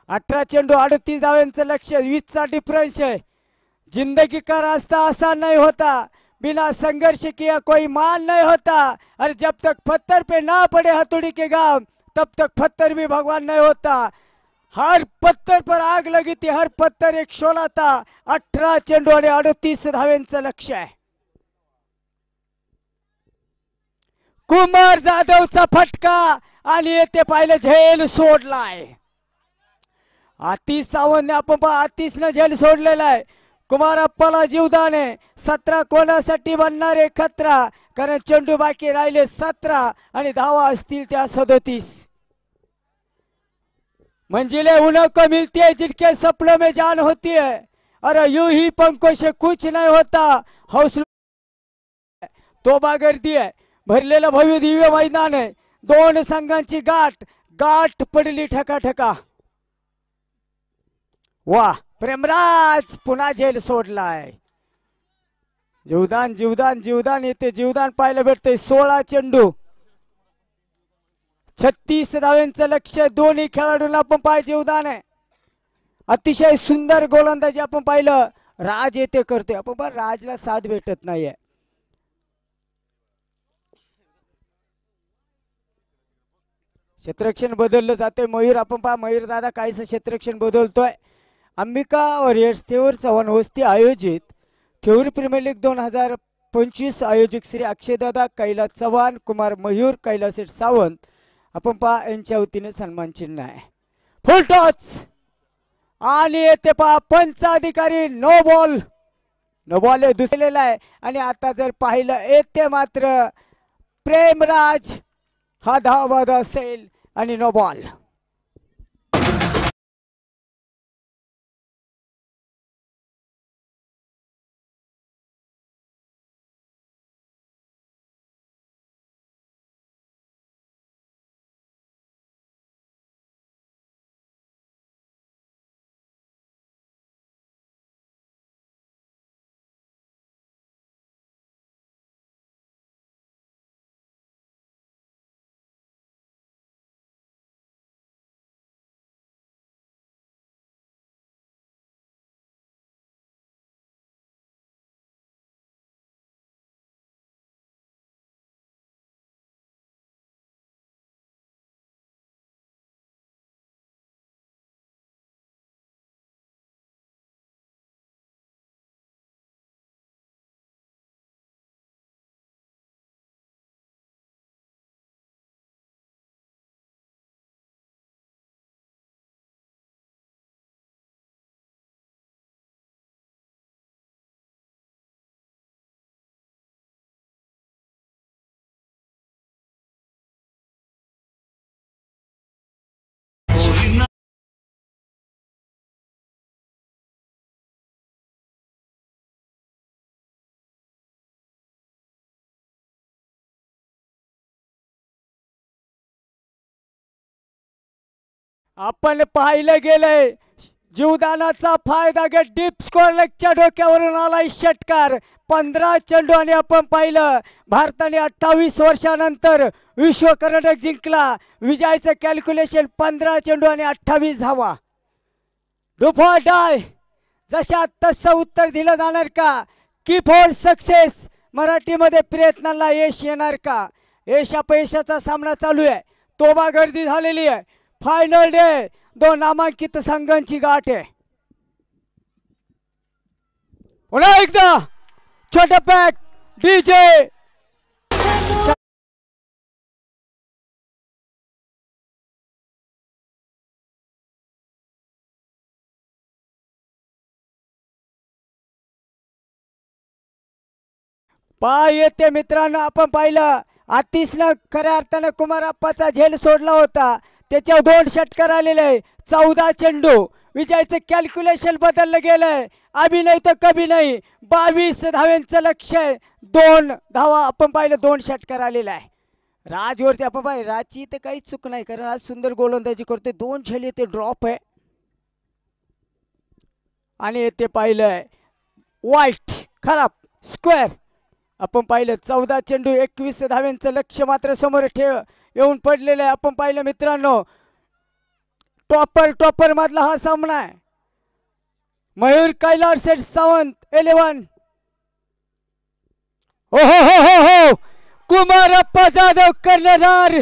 18 चेंडू 38 धावांचं लक्ष्य, 20चा डिफरन्स है. जिंदगी का रास्ता आसान नहीं होता, बिना संघर्ष किया कोई मान नहीं होता, और जब तक पत्थर पे ना पड़े हथौड़ी के घाव तब तक पत्थर भी भगवान नहीं होता. हर पत्थर पर आग लगी थी, हर पत्थर एक शोला था. 18 चेंडू आणि 38 धावांचं लक्ष्य आहे. कुमार जाधवचा फटका आणि येथे पाहिलं झेल सोडलाय. आतिश सावंतने आपण आतिशनं झेल सोडलेला आहे. कुमार अप्पाला जीवदान आहे. 17 कोणासाठी बनणारे खतरा, कारण चेंडू बाकी राहिले 17 आणि धावा असतील त्या 37. मंजिलें उन्हों को मिलती है जिनके सपनों में जान होती है, अरे यूं ही पंखों से कुछ नहीं होता. हौसला तोबा गर्दी आहे. भरलेलं भव्य दिव्य मैदान आहे. दोन संघांची गाठ पडली ठकाठका. वाह, प्रेमराज पुन्हा झेल सोडलाय. जीवदान येते. जीवदान पाहायला भेटते. 16 चेंडू 36 धावांचं लक्ष्य. दोन्ही खेळाडूंना आपण पाय जीवदान आहे. अतिशय सुंदर गोलंदाजी आपण पाहिलं. राज येते करते. आपण पण राजला साथ भेटत नाहीये. क्षेत्ररक्षण बदललं जाते. मयूर आपण पहा, मयूर दादा काहीसं क्षेत्ररक्षण बदलतोय. अंबिका वॉरियर्स थेऊर चव्हाण वस्ती आयोजित थेऊर प्रीमियर लीग 2025 आयोजक श्री अक्षयदादा कैलास चव्हाण, कुमार मयूर, कैलास शेठ सावंत आपण पहा यांच्या वतीने सन्मान चिन्ह आहे. फुल टॉस आणि येथे पहा पंच अधिकारी नो बॉल दुसरेला आहे. आणि आता जर पाहिलं येथे मात्र प्रेमराज हा धावबाद असेल आणि नो बॉल. आपण पाहिलं गेलंय जीवदानाचा फायदा घेत डीप स्कोर लेगच्या डोक्यावरून आलाय षटकार. 15 चेंडू आणि आपण पाहिलं भारताने 28 वर्षानंतर विश्व करंडक जिंकला. विजयाचं कॅल्क्युलेशन 15 चेंडू आणि 28 धावा. डुफॉर डाय जशा तसं उत्तर दिलं जाणार का? की फॉर सक्सेस मराठीमध्ये प्रयत्नाला यश येणार का? यश अपयशाचा सामना चालू आहे. तोबा गर्दी झालेली आहे. फायनल डे 2 नामांकित संघांची गाठ आहे. पुन्हा एकदा छोटा पॅक डीजे पाय येते. मित्रांनो आपण पाहिलं आतिशनं खऱ्या अर्थानं कुमार अप्पाचा झेल सोडला होता. त्याच्यावर 2 षटकार आलेले. 14 चेंडू. विजयाचं कॅल्क्युलेशन बदललं गेलंय. अभी नाही तर कभी नाही. 22 धावांचं लक्ष्य. 2 धावा आपण पाहिलं. 2 षटकार आलेला आहे. राजवरती आपण पाहिलं राजची तर काहीच चूक नाही, कारण आज सुंदर गोलंदाजी करते. 2 झेल येते ड्रॉप आहे. आणि ते पाहिलंय वाईट खराब स्क्वेअर. आपण पाहिलं 14 चेंडू 21 धाव्यांचं लक्ष मात्र समोर येऊन पडलेलं आहे. आपण पाहिलं मित्रांनो टॉपर मधला हा सामना आहे. मयूर कैलास सेठ सावंत 11. हो हो हो हो हो कुमारप्पा जाधव कर्णधार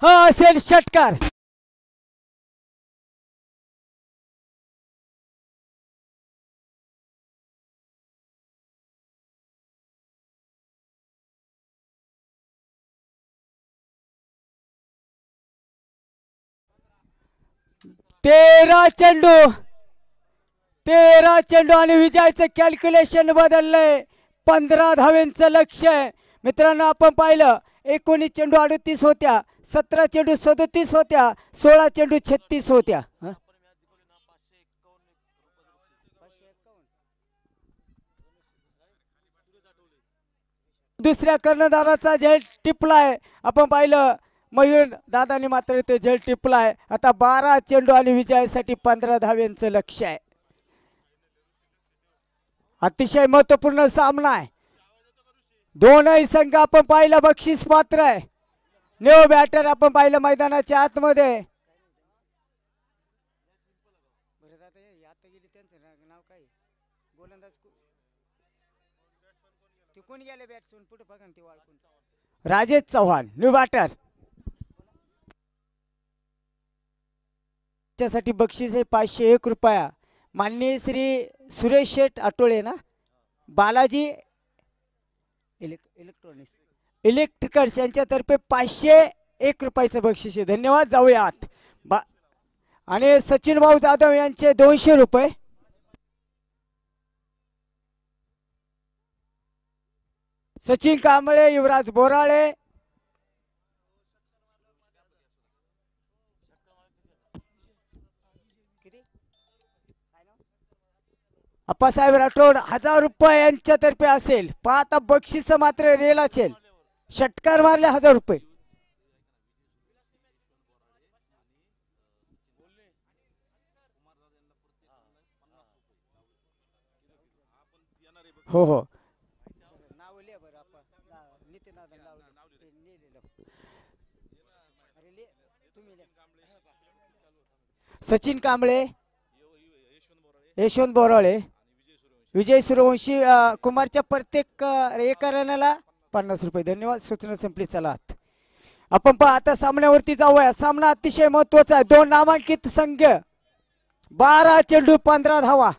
हा असेल षटकार. तेरा चेंडू आणि विजयाचं कॅल्क्युलेशन बदललंय. 15 धाव्यांचं लक्ष आहे मित्रांनो. आपण पाहिलं 19 चेंडू 38 होत्या, 17 चेंडू 37 होत्या, 16 चेंडू 36 होत्या. दुसऱ्या कर्णधाराचा झेल टिपलाय. आपण पाहिलं मयूर दादानी मात्र ते झेल टिपलाय. आता 12 चेंडू आणि विजयासाठी 15 धाव्यांचं लक्ष आहे. अतिशय महत्वपूर्ण सामना आहे. दोनही संघ आपण पाहिलं बक्षीस पात्र आहे. न्यू बॅटर आपण पाहिलं मैदानाच्या आतमध्ये. Rajesh Chavan new batter. त्यासाठी बक्षीस आहे 501 रुपया. माननीय श्री सुरेश शेठ आटोळे ना बालाजी इलेक्ट्रिकल्स यांच्यातर्फे 501 रुपयाचं बक्षीस आहे. धन्यवाद. जाऊयात आणि सचिन भाऊ जाधव यांचे 200 रुपये. सचिन कांबळे युवराज बोराळे अप्पासाहेब राठोड 1000 रुपये यांच्यातर्फे असेल. पाहता बक्षीस मात्र रेल असेल. षटकार मारले 1000 रुपये. हो हो सचिन कांबळे यशवंत बोराळे विजय सूर्यवंशी कुमारच्या प्रत्येक एका रनाला 50 रुपये. धन्यवाद. सूचना संपली. चला आपण आता सामन्यावरती जाऊया. सामना अतिशय महत्वाचा आहे. 2 नामांकित संघ 12 चेंडू 15 धावा.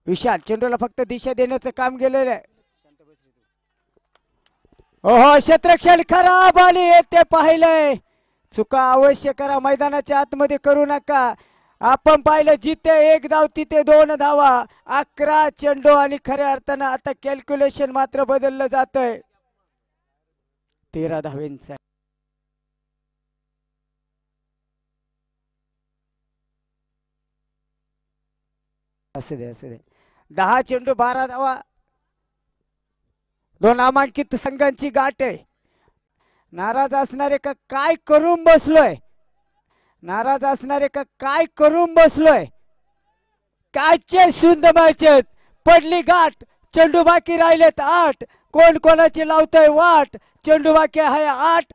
विशाल चेंडूला फक्त दिशा देण्याचं काम केलेलं आहे. ओहो क्षेत्रक्षण खराब आली ते पाहिलंय. चुका अवश्य करा मैदानाच्या आतमध्ये करू नका. आपण पाहिलं जिथे 1 धाव तिथे 2 धावा. 11 चेंडू आणि खऱ्या अर्थानं आता कॅल्क्युलेशन मात्र बदललं जातंय. 13 धाव्यांचा असू दे 10 चेंडू 12 धावा. 2 नामांकित संघांची गाठ आहे. नाराज असणारे का काय करून बसलोय. नाराज असणारे का काय करून बसलोय. कायचे सुंद मॅचेत पडली गाठ. चेंडू बाकी राहिलेत 8. कोण कोणाची लावतोय वाट. चेंडू बाकी आहे 8.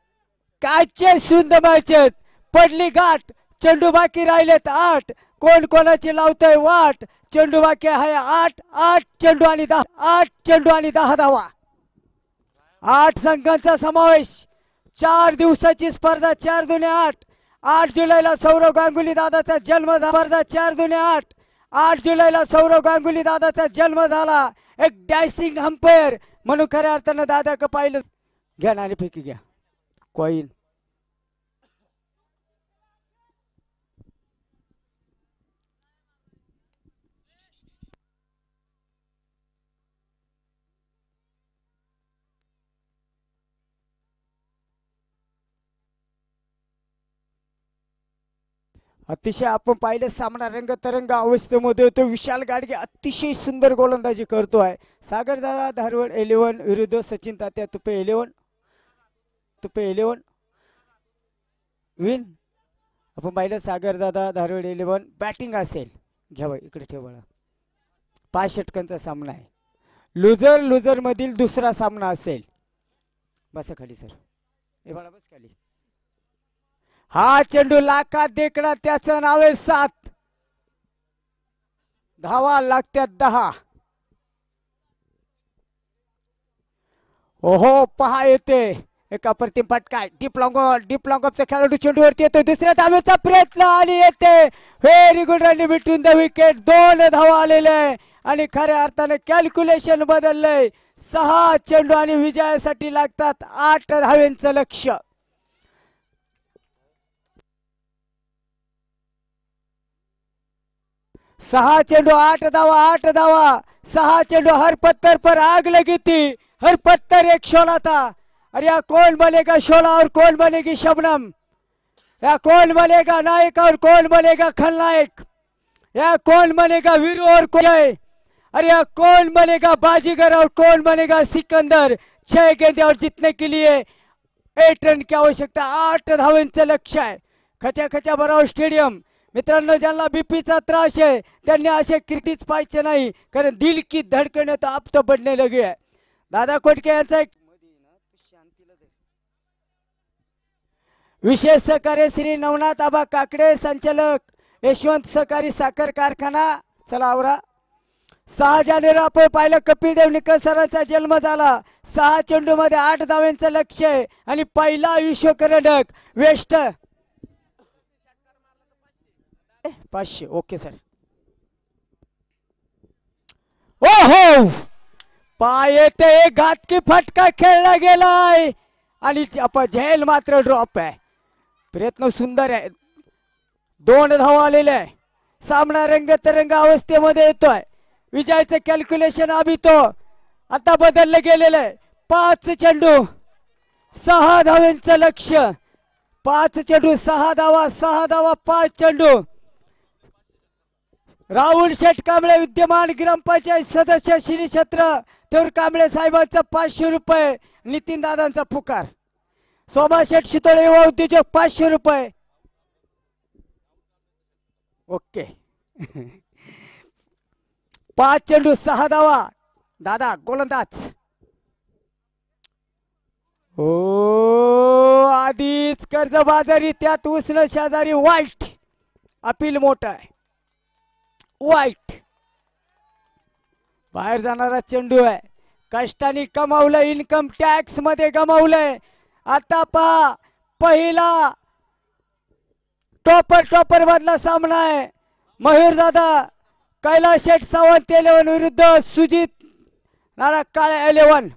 कायचे सुंद मॅचेत पडली गाठ. चेंडू बाकी राहिलेत 8. कोण कोणाची लावतोय वाट. चेंडू बाकी आहे 8. 8 चेंडू आणि 10. 8 चेंडू आणि 10 धावा. 8 संघांचा समावेश. 4 दिवसाची स्पर्धा. 4 दुने 8. 8 जुलैला सौरव गांगुली दादाचा जन्म स्पर्धा. 4 दुने 8. 8 जुलैला सौरव गांगुली दादाचा जन्म झाला. एक डॅशिंग अंपायर म्हणून खऱ्या अर्थानं दादा का पाहिलं. घ्या नाणी फेकी घ्या कॉईन. अतिशय आपण पाहिलं सामना रंगतरंग अवस्थेमध्ये होतो. विशाल गाडगे अतिशय सुंदर गोलंदाजी करतोय. सागर दादा धारवड 11 विरुद्ध सचिन तात्या तुपे 11 विन. आपण पाहिलं सागर दादा धारवड 11 बॅटिंग असेल. घ्या बाई, इकडे ठेव बाळा. 5 षटकांचा सामना आहे. लुजर लुजर मधील दुसरा सामना असेल. बसा खाली सर. ए बाळा बस खाली. हा चेंडू लाखात देखणा, त्याचं नाव आहे 7. धावा लागत्यात 10. ओहो पहा येते एक अप्रतिम फटका. डीप लॉंगॉपचा खेळाडू चेंडूवरती येतो. दुसऱ्या धावेचा प्रयत्न आणि येते. Very good running between the wicket. 2 धावा आलेले आहे आणि खऱ्या अर्थाने कॅल्क्युलेशन बदललंय. 6 चेंडू आणि विजयासाठी लागतात 8 धावेंचं लक्ष्य. सहा चेंडू 8 धावा, 8 धावा. 6 चेंडू. हर पत्थर पर आग लगी थी, हर पत्थर एक शोला था. अरे या कौन बनेगा शोला और कौन बनेगी शबनम? या कौन बनेगा नायक और कौन बनेगा खलनायक? या कौन बनेगा वीरू और कौन? अरे या कौन बनेगा बाजीगर और कौन बनेगा सिकंदर? 6 गेंदे और जीतने के लिए 8 रन की आवश्यकता. 8 धावांचं लक्ष्य आहे. खचा खचा भराव स्टेडियम. मित्रांनो, ज्यांना बीपीचा त्रास आहे त्यांनी असे क्रिकेट पाहायचे नाही, कारण दिल की धडकन तो आप तो बढ़ने लगे आहे. दादा कोटके यांचा एक विशेष सहकार्य श्री नवनाथ आबा काकडे, संचालक यशवंत सहकारी साखर कारखाना. चला आवरा. 6 जानेवारी आपण पाहिलं कपिल देव निकल सरांचा जन्म झाला. 6 चेंडू मध्ये 8 धावांचं लक्ष्य आहे आणि पहिला विश्वकर्णक वेस्ट 500. Okay sir. ओहो पाय येते. घातकी फटका खेळला गेलाय आणि झेल मात्र ड्रॉप आहे. प्रयत्न सुंदर आहे. 2 धावा आलेले आहे. सामना रंगतरंग अवस्थेमध्ये येतोय. विजयाचं कॅल्क्युलेशन तो आता बदललं गेलेलं आहे. 5 चेंडू 6 धावांचं लक्ष्य. 5 चेंडू 6 धावा, 6 धावा 5 चेंडू. राहुल शेठ कांबळे विद्यमान ग्रामपंचायत सदस्य श्री क्षेत्र थोर कांबळे साहेबांचा 500 रुपये. नितीन दादांचा पुकार. सोमा शेठ शितोळे युवा उद्योजक 500 रुपये. ओके. 5 चेंडू 6 धावा. दादा गोलंदाज. ओ आधीच कर्जबाजारी, त्यात उष्ण शेजारी. वाईट अपील मोठा आहे. वाईट बाहेर जाणारा चेंडू आहे. कष्टाने कमावलं, इन्कम टॅक्स मध्ये गमावलंय. आता पहा पहिला टॉपर मधला सामना आहे. मयूर दादा कैलास शेठ सावंत 11 विरुद्ध सुजित नाना काळे 11.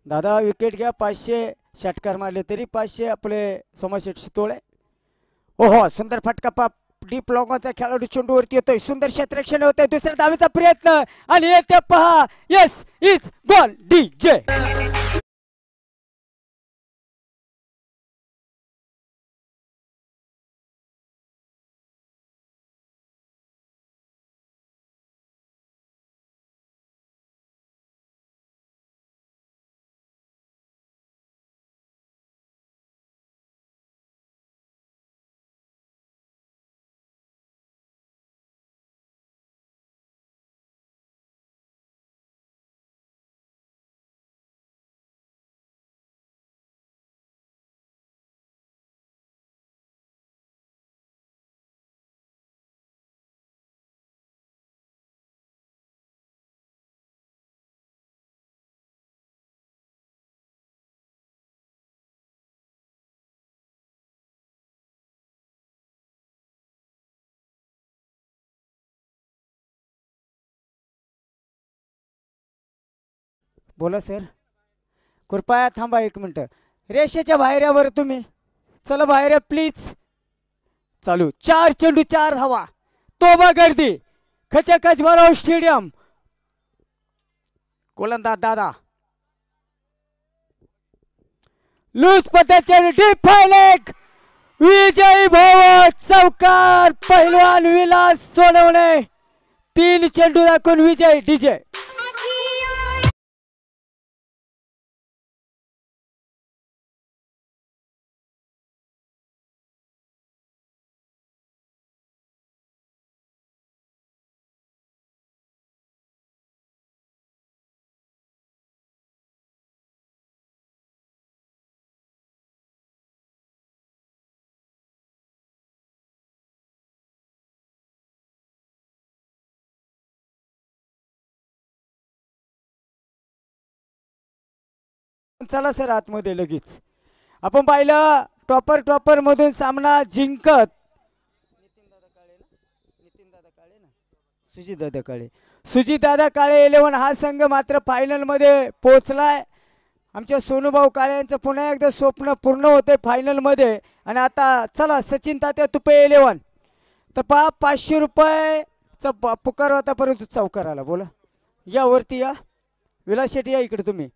दादा विकेट घ्या. 500 षटकार मारले तरी 500 आपले सोमाशेठ शितोळे. ओहो सुंदर फटका. पा डीप लॉंगॉनचा खेळाडू चेंडूवरती येतोय. सुंदर क्षेत्ररक्षण होतंय. दुसऱ्या धावेचा प्रयत्न आणि येते पहा. Yes is gone DJ. बोला सर. कृपया थांबा 1 मिनिट. रेषेच्या बाहेर या बरं तुम्ही. चला बाहेर या प्लीज. चालू. 4 चेंडू 4 धावा. तोबा गर्दी. खचखच भराव स्टेडियम. गोलंदाज दादा. लूज पद्धतीने डीप फायलेक. विजयी भाव चौकार. पहिलवान विलास सोनवणे 3 चेंडू दाखवून विजय. डीजे. चला सर आतमध्ये लगेच. आपण पाहिलं टॉपर मधून सामना जिंकत सुजित दादा काळे 11 हा संघ मात्र फायनल मध्ये पोहोचलाय. आमच्या सोनूभाऊ काळे यांचं पुन्हा एकदा स्वप्न पूर्ण होते फायनल मध्ये. आणि आता चला सचिन तात्या तुपे 11 तर पहा 500 रुपयेचा पुकार होता परंतु चौकार आला. बोला या वरती या विलास शेट्टी या इकडे तुम्ही.